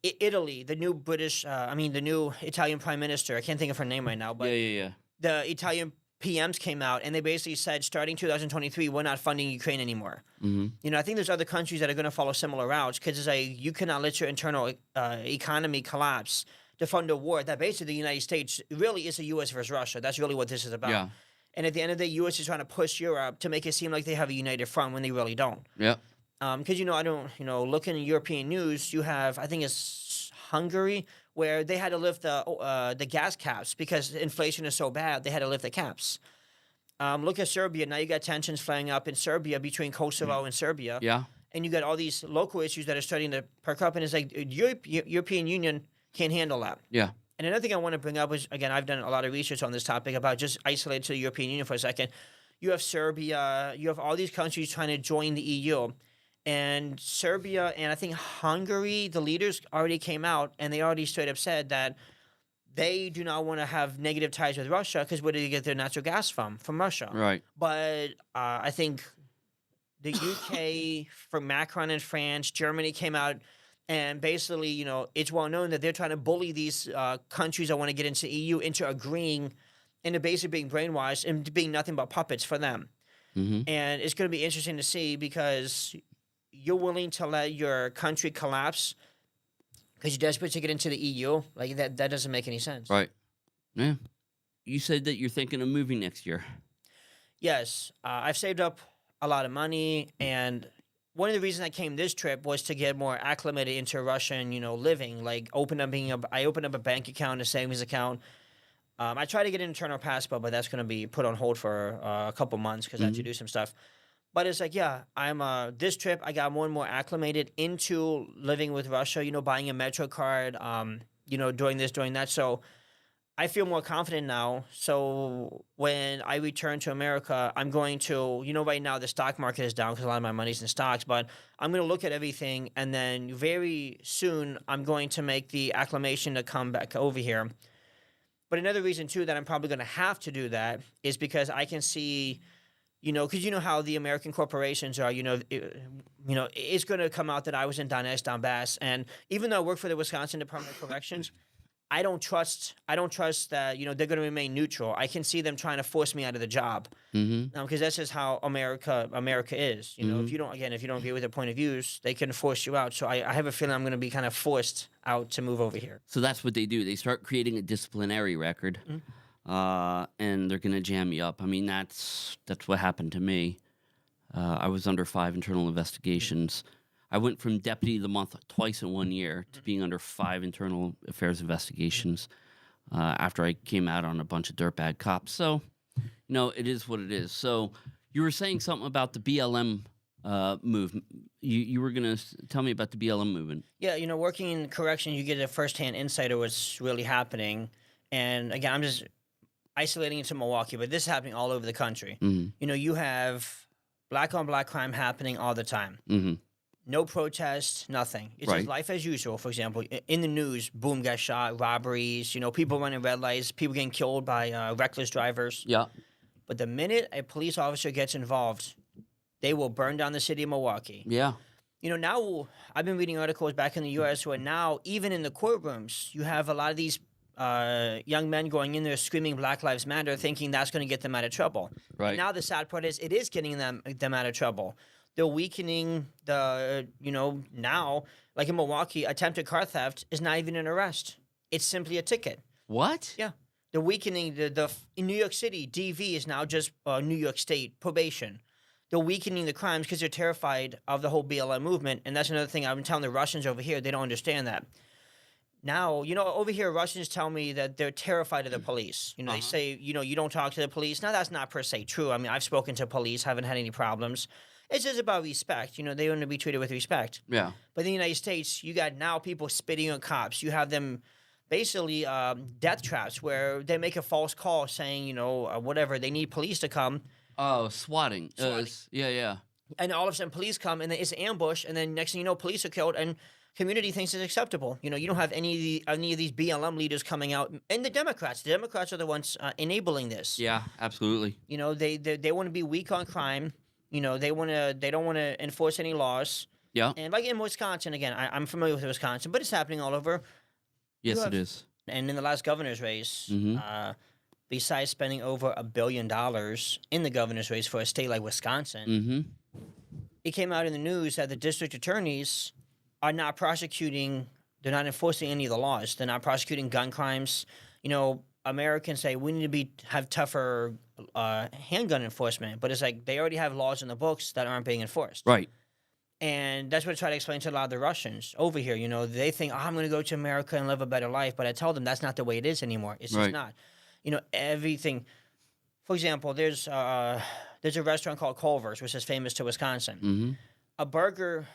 Italy, the new Italian prime minister. I can't think of her name right now, but yeah. the Italian PMs came out and they basically said, starting 2023, we're not funding Ukraine anymore. I think there's other countries that are going to follow similar routes because it's like you cannot let your internal economy collapse to fund a war that basically the United States really is a U.S. versus Russia. That's really what this is about. Yeah. And at the end of the day, U.S. is trying to push Europe to make it seem like they have a united front when they really don't. Yeah. Because, looking in European news, you have, I think it's Hungary, where they had to lift the gas caps because inflation is so bad, they had to lift the caps. Look at Serbia. Now you got tensions flaring up in Serbia between Kosovo and Serbia. Yeah. And you got all these local issues that are starting to perk up. And it's like European Union can't handle that. Yeah. And another thing I want to bring up is, again, I've done a lot of research on this topic about just isolated to the European Union for a second. You have Serbia. You have all these countries trying to join the EU. And Serbia and I think Hungary, the leaders already came out and they already straight up said that they do not want to have negative ties with Russia because where do they get their natural gas from? From Russia. Right. But I think the UK, from Macron in France, Germany came out and basically, it's well known that they're trying to bully these countries that want to get into EU into agreeing, into basically being brainwashed and being nothing but puppets for them. And it's going to be interesting to see because you're willing to let your country collapse because you're desperate to get into the EU. Like that doesn't make any sense. Right. Yeah. You said that you're thinking of moving next year. Yes. I've saved up a lot of money, and one of the reasons I came this trip was to get more acclimated into Russian, living. Like I opened up a bank account, a savings account. I tried to get an internal passport, but that's going to be put on hold for a couple months because I have to do some stuff. But it's like, I'm this trip, I got more and more acclimated into living with Russia, buying a Metro card, doing this, doing that. So I feel more confident now. So when I return to America, I'm going to, right now the stock market is down because a lot of my money's in stocks, but I'm going to look at everything. And then very soon I'm going to make the acclimation to come back over here. But another reason too that I'm probably going to have to do that is because I can see, because how the American corporations are, it's going to come out that I was in Donbass, and even though I work for the Wisconsin Department of Corrections, I don't trust that they're going to remain neutral. I can see them trying to force me out of the job, because that's just how America is. If you don't agree with their point of views, they can force you out. So I have a feeling I'm going to be kind of forced out to move over here. So that's what they do. They start creating a disciplinary record. And they're going to jam you up. I mean, that's what happened to me. I was under 5 internal investigations. I went from deputy of the month twice in 1 year to being under 5 internal affairs investigations after I came out on a bunch of dirtbag cops. So, it is what it is. So you were saying something about the BLM movement. You were going to tell me about the BLM movement. Yeah, working in corrections, you get a firsthand insight of what's really happening. And again, I'm just isolating it to Milwaukee, but this is happening all over the country. You have black-on-black crime happening all the time. No protest, nothing. It's Right. just life as usual. For example, in the news, boom, got shot, robberies, people running red lights, people getting killed by reckless drivers. Yeah. But the minute a police officer gets involved, they will burn down the city of Milwaukee. Yeah. Now I've been reading articles back in the U.S. where now, even in the courtrooms, you have a lot of these young men going in there screaming Black Lives Matter, thinking that's going to get them out of trouble. Right. And now the sad part is it is getting them out of trouble. They're weakening now, like in Milwaukee, attempted car theft is not even an arrest. It's simply a ticket. What? Yeah. They're weakening in New York City, DV is now just New York State probation. They're weakening the crimes because they're terrified of the whole BLM movement. And that's another thing I've been telling the Russians over here. They don't understand that. Now, over here, Russians tell me that they're terrified of the police. They say, you don't talk to the police. Now, that's not per se true. I mean, I've spoken to police, haven't had any problems. It's just about respect. They want to be treated with respect. Yeah. But in the United States, you got now people spitting on cops. You have them basically death traps where they make a false call saying, whatever, they need police to come. Oh, swatting. Swatting. Yeah. And all of a sudden police come and then it's an ambush. And then next thing you know, police are killed and community thinks it's acceptable. You don't have any of these BLM leaders coming out. And the Democrats are the ones enabling this. Yeah, absolutely. They want to be weak on crime. They don't want to enforce any laws. Yeah. And like in Wisconsin, again, I'm familiar with Wisconsin, but it's happening all over. Yes, it is. And in the last governor's race, besides spending over $1 billion in the governor's race for a state like Wisconsin, it came out in the news that the district attorneys are not prosecuting. They're not enforcing any of the laws. They're not prosecuting gun crimes. Americans say we need to have tougher handgun enforcement, but it's like they already have laws in the books that aren't being enforced. Right. And that's what I try to explain to a lot of the Russians over here. They think, I'm going to go to America and live a better life. But I tell them that's not the way it is anymore. It's just not. Everything. For example, there's a restaurant called Culver's, which is famous to Wisconsin. A burger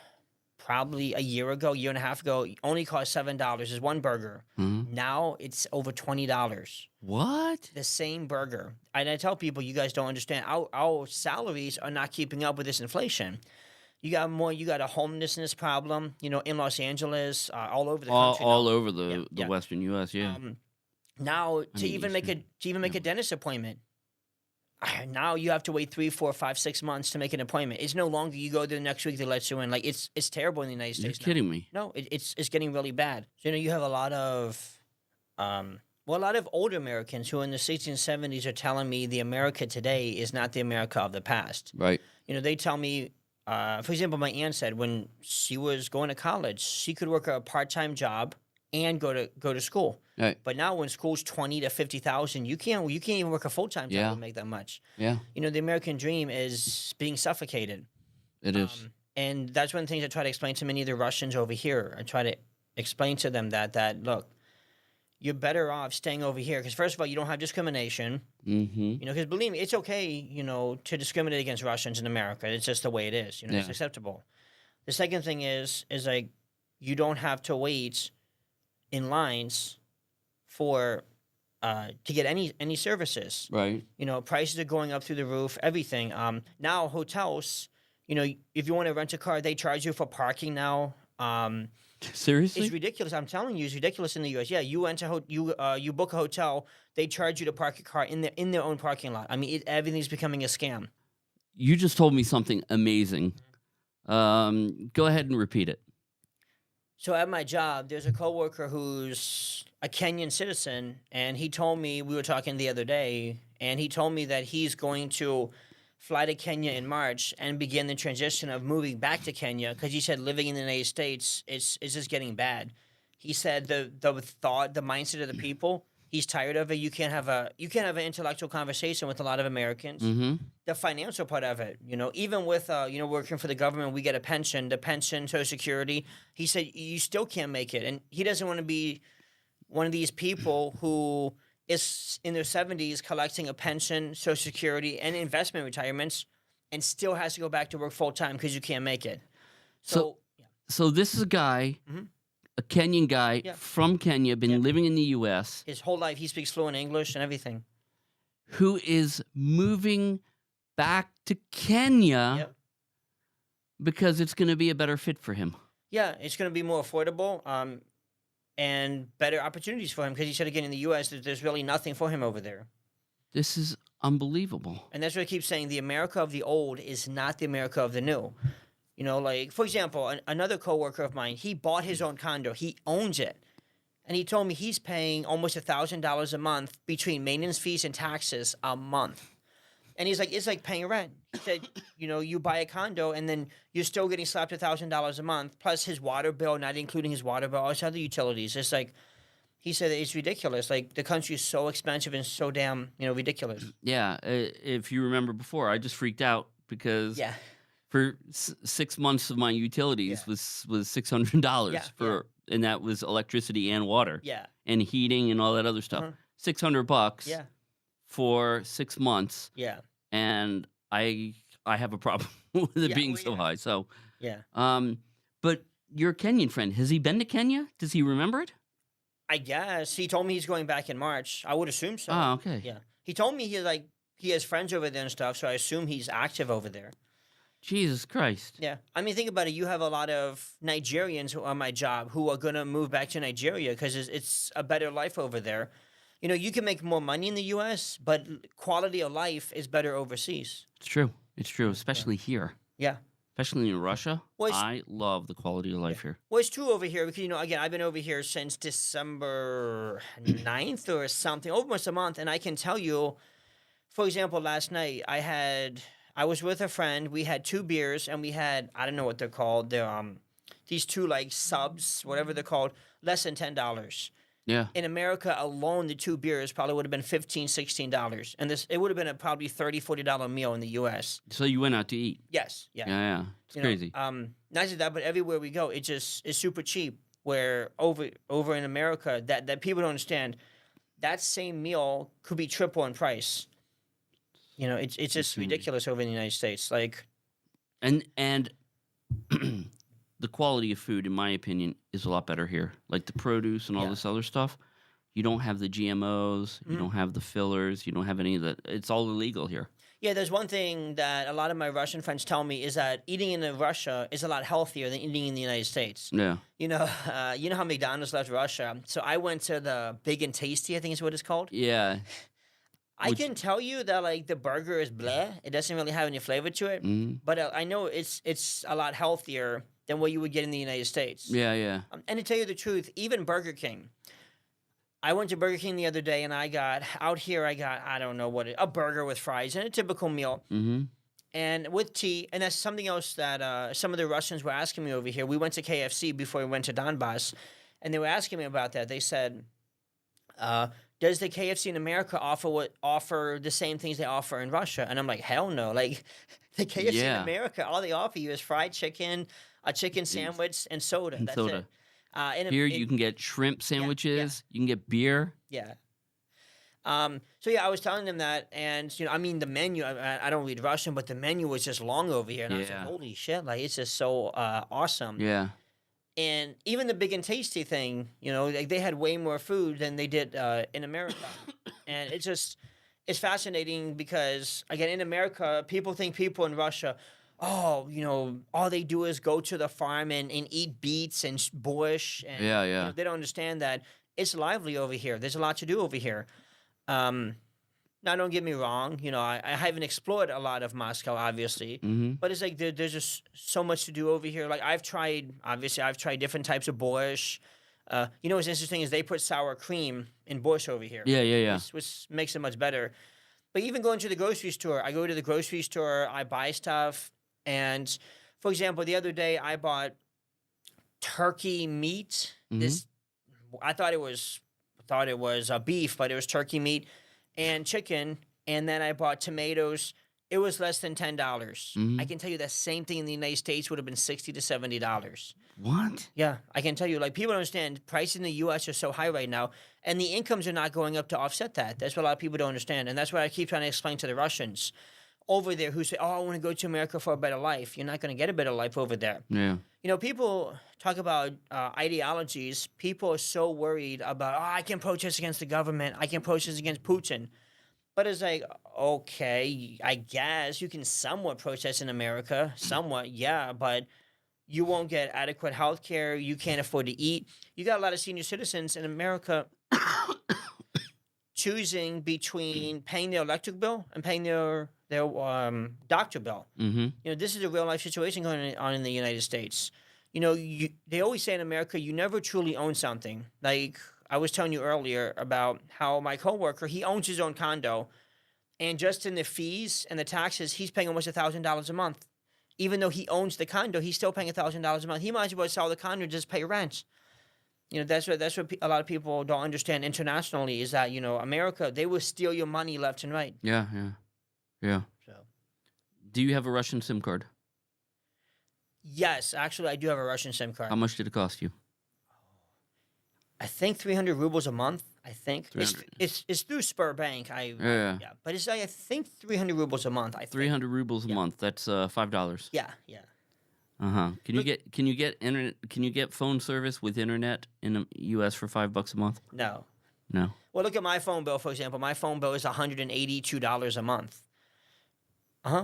probably a year and a half ago only cost $7. Is one burger. Now it's over $20. What? The same burger. And I tell people, you guys don't understand. Our salaries are not keeping up with this inflation. You got a homelessness problem, in Los Angeles, all over the country. All over the Western U.S., yeah. Now, to even make a dentist appointment, now you have to wait 3, 4, 5, 6 months to make an appointment. It's no longer you go there next week, they let you in. Like, it's terrible in the United States. You're kidding me. No, it's getting really bad. So, you have a lot of older Americans who in the 60s and 70s are telling me the America today is not the America of the past. Right. They tell me, for example, my aunt said when she was going to college, she could work a part-time job and go to school. Right. But now when school's $20,000 to $50,000, you can't even work a full-time job and make that much. Yeah. The American dream is being suffocated. It is. And that's one of the things I try to explain to many of the Russians over here. I try to explain to them that look, you're better off staying over here because first of all, you don't have discrimination. Because believe me, it's okay, to discriminate against Russians in America. It's just the way it is. It's acceptable. The second thing is like you don't have to wait in lines for to get any services. Right. Prices are going up through the roof. Everything. Now hotels. If you want to rent a car, they charge you for parking now. Seriously? It's ridiculous. I'm telling you, it's ridiculous in the U.S. Yeah, you you book a hotel, they charge you to park your car in their own parking lot. I mean, everything's becoming a scam. You just told me something amazing. Go ahead and repeat it. So at my job, there's a coworker who's a Kenyan citizen, and he told me, we were talking the other day, and he told me that he's going to fly to Kenya in March and begin the transition of moving back to Kenya because he said living in the United States is just getting bad. He said the mindset of the people, he's tired of it. You can't have an intellectual conversation with a lot of Americans. The financial part of it, even with working for the government, we get a pension, Social Security. He said you still can't make it, and he doesn't want to be one of these people who is in their 70s collecting a pension, Social Security, and investment retirements, and still has to go back to work full time because you can't make it. So this is a guy, a Kenyan guy from Kenya, been living in the U.S. His whole life, he speaks fluent English and everything. Who is moving back to Kenya Because it's going to be a better fit for him. Yeah, it's going to be more affordable, and better opportunities for him because he said again in the U.S. that there's really nothing for him over there. This is unbelievable. And that's what I keep saying. The America of the old is not the America of the new. You know, like, for example, another coworker of mine, he bought his own condo. He owns it. And he told me he's paying almost $1,000 a month between maintenance fees and taxes a month. And he's like, it's like paying rent. He said, you know, you buy a condo and then you're still getting slapped $1,000 a month, plus his water bill, not including his water bill, all his other utilities. It's like, he said it's ridiculous. Like, the country is so expensive and so damn, ridiculous. Yeah, if you remember before, I just freaked out because Yeah. for 6 months of my utilities was $600 Yeah, for, and that was electricity and water Yeah. and heating and all that other stuff. Uh-huh. $600 Yeah. for 6 months, Yeah. and I have a problem with it Yeah, being well, so yeah. high. So, Yeah. but your Kenyan friend, has he been to Kenya? Does he remember it? I guess. He told me he's going back in March. I would assume so. Oh, okay. Yeah. He told me he has friends over there and stuff, so I assume he's active over there. Jesus Christ. Yeah. I mean, think about it. You have a lot of Nigerians who on my job who are going to move back to Nigeria because it's a better life over there. You know, you can make more money in the U.S., but quality of life is better overseas. It's true. It's true, especially here. Yeah. Especially in Russia. Well, it's- I love the quality of life here. Well, it's true over here because, again, I've been over here since December 9th or something, almost a month. And I can tell you, for example, last night I was with a friend. We had 2 beers and we had, I don't know what they're called. They're these 2 like subs, whatever they're called, less than $10. Yeah. In America alone, the 2 beers probably would have been $15, $16. And it would have been a probably $30, $40 meal in the U.S. So you went out to eat. Yes. Yeah. Yeah. It's You know, crazy. not just that, but everywhere we go, it's super cheap. Where over in America, that people don't understand, that same meal could be triple in price. It's just Absolutely. ridiculous over in the United States. Like, And the quality of food, in my opinion, is a lot better here. Like the produce and all Yeah. this other stuff. You don't have the GMOs. You don't have the fillers. You don't have any of that. It's all illegal here. yeah, there's one thing that a lot of my Russian friends tell me is that eating in Russia is a lot healthier than eating in the United States. Yeah. You know how McDonald's left Russia. So I went to the Big and Tasty, I think is what it's called. Yeah. I Which- can tell you that like the burger is bleh. It doesn't really have any flavor to it. Mhm. But I know it's a lot healthier than what you would get in the United States. Yeah. And to tell you the truth, even Burger King. I went to Burger King the other day and I got I don't know a burger with fries and a typical meal Mm-hmm. and with tea. And that's something else that some of the Russians were asking me over here. We went to KFC before we went to Donbass, and they were asking me about that. They said, does the KFC in America offer the same things they offer in Russia? And I'm like, hell no. Like the KFC Yeah. in America, all they offer you is fried chicken, a chicken sandwich, and soda. And That's soda. it. And Here you can get shrimp sandwiches. You can get beer. Yeah. So yeah, I was telling them that, and I mean the menu. I don't read Russian, but the menu was just long over here, and I was like, Yeah. holy shit! Like it's just so awesome. Yeah. And even the Big and Tasty thing, like they had way more food than they did in America, and it's fascinating because again in America, people think people in Russia, oh, all they do is go to the farm and eat beets and bush, and Yeah. they don't understand that it's lively over here. There's a lot to do over here. Now, don't get me wrong. I haven't explored a lot of Moscow, obviously, Mm-hmm. but it's like there's just so much to do over here. Like I've tried different types of borscht. What's interesting is they put sour cream in borscht over here. Yeah. Which makes it much better. But even going to the grocery store, I go to the grocery store, I buy stuff, and for example, the other day I bought turkey meat. Mhm. I thought it was beef, but it was turkey meat and chicken. And then I bought tomatoes. It was less than $10. Mhm. I can tell you the same thing in the United States would have been $60 to $70. What? Yeah, I can tell you. Like people don't understand, prices in the U.S. are so high right now, and the incomes are not going up to offset that. That's what a lot of people don't understand, and that's what I keep trying to explain to the Russians over there who say, "Oh, I want to go to America for a better life." You're not going to get a better life over there. Yeah. People talk about ideologies. People are so worried about, I can protest against the government. I can protest against Putin. But it's like, okay, I guess you can somewhat protest in America, somewhat, yeah, but you won't get adequate health care. You can't afford to eat. You got a lot of senior citizens in America choosing between paying their electric bill and paying their doctor bill. Mm-hmm. You know, this is a real life situation going on in the United States. You know, they always say in America, you never truly own something. Like I was telling you earlier about how my coworker, he owns his own condo, and just in the fees and the taxes, he's paying almost $1,000 a month. Even though he owns the condo, he's still paying $1,000 a month. He might as well sell the condo and just pay rent. You know, that's what a lot of people don't understand internationally is that, you know, America, they will steal your money left and right. Yeah. Yeah. So, Do you have a Russian SIM card? yes, actually, I do have a Russian SIM card. How much did it cost you? I think 300 rubles a month. I think it's 300. it's through Sberbank. Yeah. Yeah, but it's like I think 300 rubles a month. I think. 300 rubles a Yeah. month. That's $5. Yeah, yeah. Uh-huh. Can you Look- get internet? Can you get phone service with internet in the U.S. for $5 a month? No. No. Well, look at my phone bill, for example. My phone bill is $182 a month.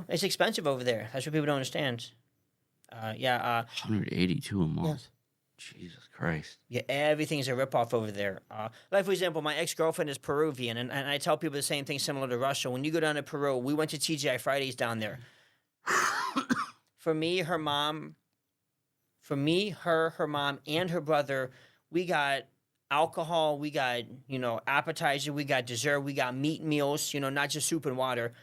It's expensive over there. That's what people don't understand. Yeah. 182 a month. Jesus Christ. Yeah, everything's a ripoff over there. Like, for example, my ex-girlfriend is Peruvian, and I tell people the same thing similar to Russia. When you go down to Peru, we went to TGI Fridays down there. For me, her mom, her mom, and her brother, we got alcohol, we got, you know, appetizer, we got dessert, we got meat meals, you know, not just soup and water.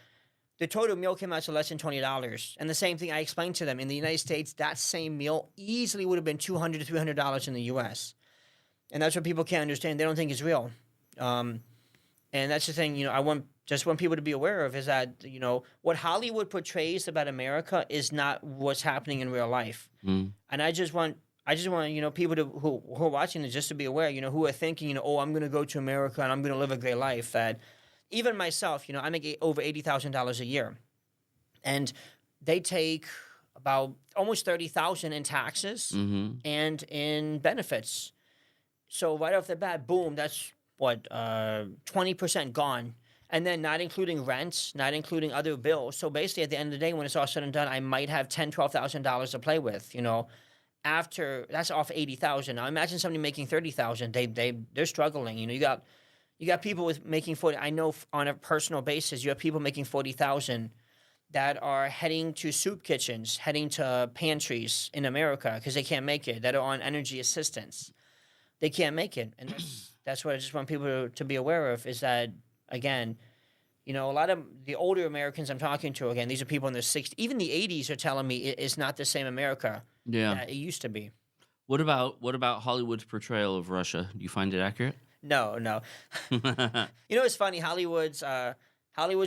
The total meal came out to less than $20. And the same thing I explained to them. In the United States, that same meal easily would have been $200 to $300 in the U.S. And that's what people can't understand. They don't think it's real. And that's the thing, you know, I want people to be aware of is that, you know, what Hollywood portrays about America is not what's happening in real life. Mm. And I just want, you know, people who are watching this just to be aware, you know, who are thinking, you know, oh, I'm going to go to America and I'm going to live a great life. That even myself, you know, I make over $80,000 a year. And they take about almost $30,000 in taxes Mm-hmm. and in benefits. So right off the bat, boom, that's what, 20% gone. And then not including rent, not including other bills. So basically at the end of the day, when it's all said and done, I might have $10,000, $12,000 to play with, you know. After that's off 80,000. Now imagine somebody making 30,000. They're struggling. You know, you got people with making 40. I know on a personal basis, you have people making 40,000 that are heading to soup kitchens, heading to pantries in America because they can't make it. That are on energy assistance. They can't make it, and that's what I just want people to be aware of. Is that again, you know, a lot of the older Americans I'm talking to, again, these are people in their 60s, even the 80s are telling me it is not the same America Yeah. that it used to be. What about Hollywood's portrayal of Russia? Do you find it accurate? No. You know, it's funny, Hollywood's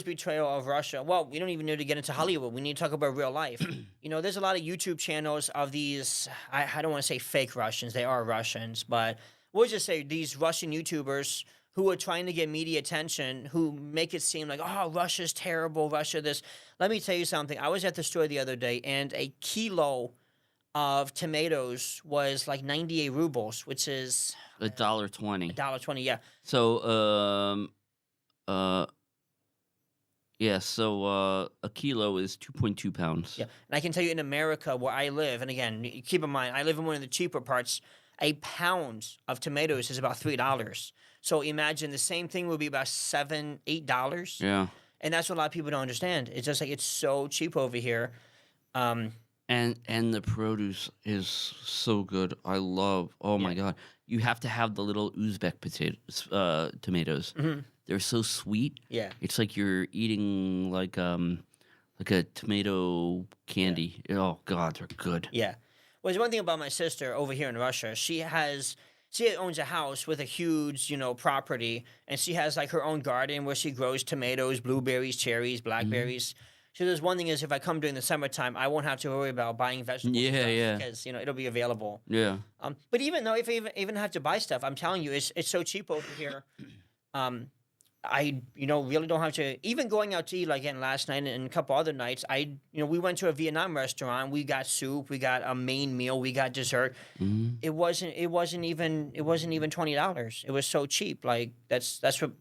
betrayal of Russia. Well, we don't even need to get into Hollywood. We need to talk about real life. You know, there's a lot of YouTube channels of these, I don't want to say fake Russians. They are Russians, but we'll just say these Russian YouTubers who are trying to get media attention, who make it seem like, oh, Russia's terrible, Russia this. Let me tell you something. I was at the store the other day, and a kilo of tomatoes was like 98 rubles, which is $1.20. $1.20, yeah. So so a kilo is 2.2 pounds. Yeah, and I can tell you in America where I live, and again, keep in mind, I live in one of the cheaper parts, a pound of tomatoes is about $3. So imagine the same thing would be about $7, $8. Yeah. And that's what a lot of people don't understand. It's just like it's so cheap over here. And the produce is so good. I love. Oh my God! You have to have the little Uzbek tomatoes. Mhm. They're so sweet. Yeah. It's like you're eating like a tomato candy. Oh God, they're good. Yeah. Well, there's one thing about my sister over here in Russia. She owns a house with a huge, you know, property, and she has like her own garden where she grows tomatoes, blueberries, cherries, blackberries. So there's one thing is if I come during the summertime, I won't have to worry about buying vegetables. and Yeah, stuff yeah. Because, you know, it'll be available. Yeah. But even though if I even have to buy stuff, I'm telling you, it's so cheap over here. I, you know, really don't have to, even going out to eat, like again, last night and a couple other nights, we went to a Vietnam restaurant, we got soup, we got a main meal, we got dessert. Mm-hmm. It wasn't even $20. It was so cheap. Like that's what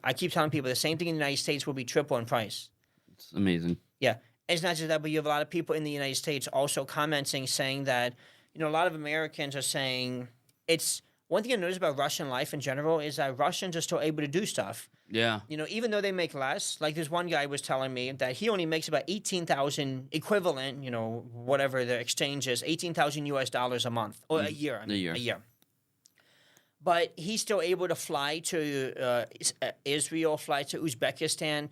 I keep telling people the same thing in the United States will be triple in price. It's amazing. Yeah. It's not just that, but you have a lot of people in the United States also commenting, saying that, a lot of Americans are saying it's one thing I notice about Russian life in general is that Russians are still able to do stuff. Yeah. Even though they make less, like this one guy was telling me that he only makes about 18,000 equivalent, whatever the exchange is, 18,000 US dollars a month or a year. A year. A year. But he's still able to fly to Israel, fly to Uzbekistan.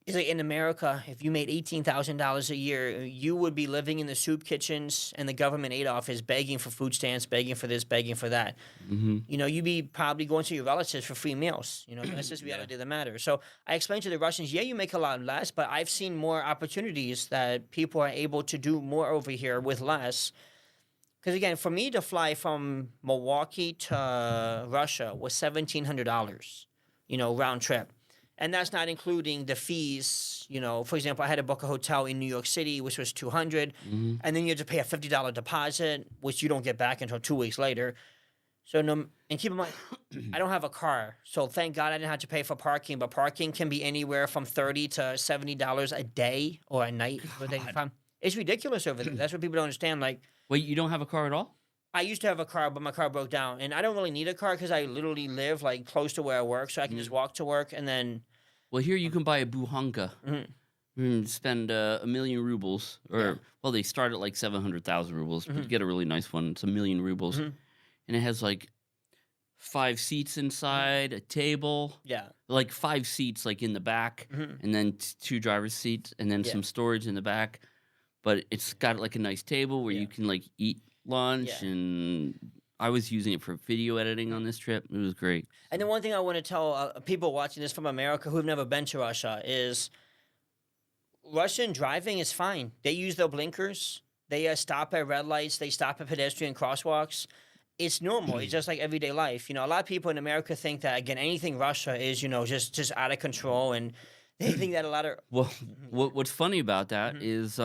It's like in America, if you made $18,000 a year, you would be living in the soup kitchens, and the government aid office begging for food stamps, begging for this, begging for that. Mm-hmm. You'd be probably going to your relatives for free meals. That's just reality of the matter. So I explained to the Russians, yeah, you make a lot less, but I've seen more opportunities that people are able to do more over here with less. Because again, for me to fly from Milwaukee to Russia was $1,700, round trip. And that's not including the fees. For example, I had to book a hotel in New York City, which was $200, and then you have to pay a $50 deposit, which you don't get back until 2 weeks later. So, and keep in mind, I don't have a car, so thank God I didn't have to pay for parking. But parking can be anywhere from $30 to $70 a day or a night. It's ridiculous over there. That's what people don't understand. Like, Wait, you don't have a car at all? I used to have a car, but my car broke down. And I don't really need a car because I literally live like close to where I work, so I can just walk to work and then. Well, here you can buy a buhanka. Spend 1,000,000 rubles, or well, they start at like 700,000 rubles, but you get a really nice one. It's 1,000,000 rubles, and it has like 5 seats inside, a table. Yeah. Like 5 seats, like in the back, and then 2 driver's seats, and then some storage in the back. But it's got like a nice table where you can like eat lunch, and I was using it for video editing on this trip. It was great. And then one thing I want to tell people watching this from America who've never been to Russia is Russian driving is fine. They use their blinkers. They stop at red lights. They stop at pedestrian crosswalks. It's normal. It's just like everyday life. A lot of people in America think that, again, anything Russia is, just out of control. And they think that a lot of... Well, what's funny about that is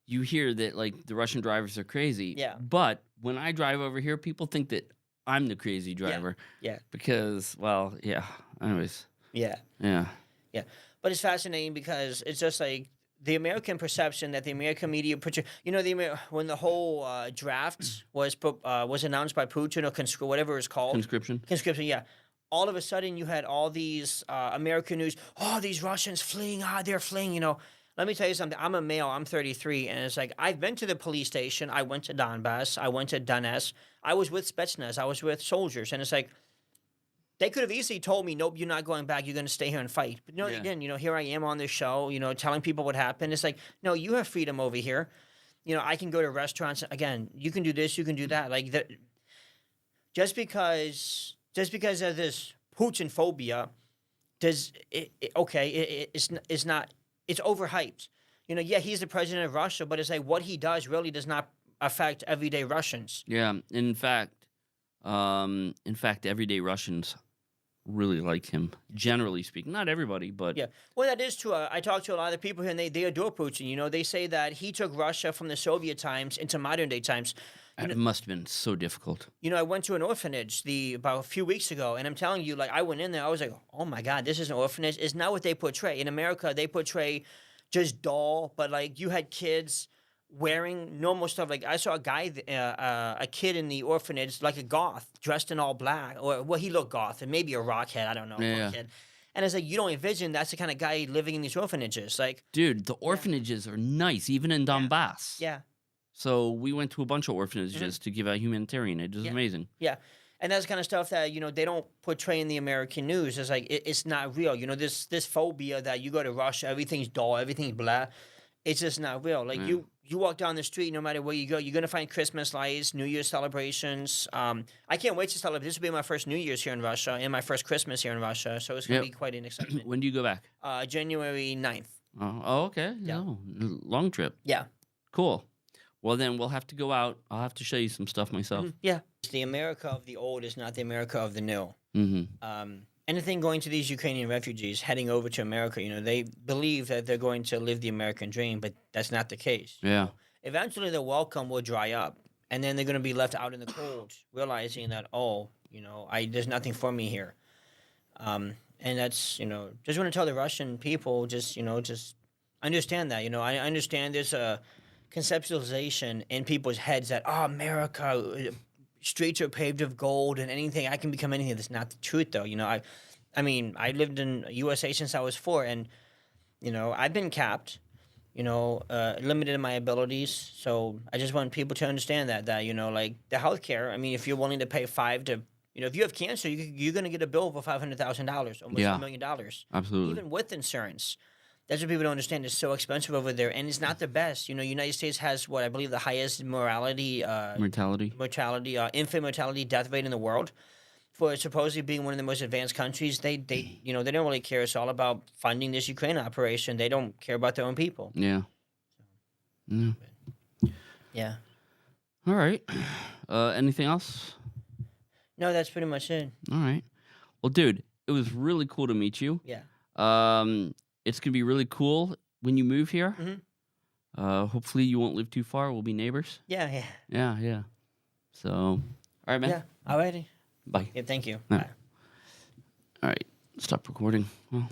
you hear that, like, the Russian drivers are crazy. Yeah. But when I drive over here, people think that I'm the crazy driver. Yeah. Because, well, anyways. Yeah. Yeah. Yeah. But it's fascinating because it's just like the American perception that the American media portray. When the whole draft was announced by Putin or whatever it's called. Conscription, yeah. All of a sudden, you had all these American news. Oh, these Russians fleeing. They're fleeing. Let me tell you something. I'm a male. I'm 33, and it's like I've been to the police station. I went to Donbass. I went to Donetsk. I was with Spetsnaz. I was with soldiers, and it's like they could have easily told me, "Nope, you're not going back. You're going to stay here and fight." But no, they didn't. Here I am on this show. Telling people what happened. It's like, no, you have freedom over here. I can go to restaurants. Again, you can do this. You can do that. Like just because of this Putin phobia, it's not. It's overhyped. He's the president of Russia, but it's like what he does really does not affect everyday Russians. Yeah. In fact, everyday Russians really like him, generally speaking. Not everybody, but... Yeah. Well, that is true. I talked to a lot of people here, and they adore Putin. They say that he took Russia from the Soviet times into modern-day times. It must have been so difficult. I went to an orphanage about a few weeks ago, and I'm telling you, like, I went in there, I was like, oh, my God, this is an orphanage. It's not what they portray. In America, they portray just dull, but, like, you had kids wearing normal stuff. Like, I saw a kid in the orphanage, like a goth, dressed in all black. Well, he looked goth, and maybe a rockhead, I don't know. Yeah. Kid. And it's like, you don't envision that's the kind of guy living in these orphanages. Like, dude, the orphanages are nice, even in Donbass. Yeah. So we went to a bunch of orphanages to give out humanitarian aid. It was amazing. Yeah. And that's the kind of stuff that, they don't portray in the American news. It's like, it's not real. This phobia that you go to Russia, everything's dull, everything's blah. It's just not real. Like, you walk down the street, no matter where you go, you're going to find Christmas lights, New Year's celebrations. I can't wait to celebrate. This will be my first New Year's here in Russia and my first Christmas here in Russia. So it's going to be quite an excitement. When do you go back? January 9th. Oh, okay. Yeah. No, long trip. Yeah. Cool. Well, then we'll have to go out. I'll have to show you some stuff myself. Yeah. The America of the old is not the America of the new. Mm-hmm. Anything going to these Ukrainian refugees heading over to America, they believe that they're going to live the American dream, but that's not the case. Yeah. Eventually, their welcome will dry up, and then they're going to be left out in the cold, realizing that, there's nothing for me here. And And that's, just want to tell the Russian people, just understand that. I understand there's a conceptualization in people's heads that, oh, America, streets are paved of gold and anything, I can become anything. That's not the truth, though. I mean, I lived in USA since I was 4, and, I've been capped, limited in my abilities. So I just want people to understand that, like the healthcare, I mean, if you're willing to pay if you have cancer, you're going to get a bill for $500,000, almost Yeah. $1 million. Absolutely. Even with insurance. That's what people don't understand. It's so expensive over there, and it's not the best. United States has what I believe the highest mortality, infant mortality death rate in the world. For supposedly being one of the most advanced countries, they they don't really care. It's all about funding this Ukraine operation. They don't care about their own people. Yeah. Yeah. Yeah. All right. Anything else? No, that's pretty much it. All right. Well, dude, it was really cool to meet you. Yeah. It's gonna be really cool when you move here. Mhm. Hopefully you won't live too far. We'll be neighbors. Yeah. Yeah. Yeah, yeah. So, all right, man. Yeah. Alrighty. Bye. Yeah. Thank you. Yeah. Bye. All right. Stop recording. Well.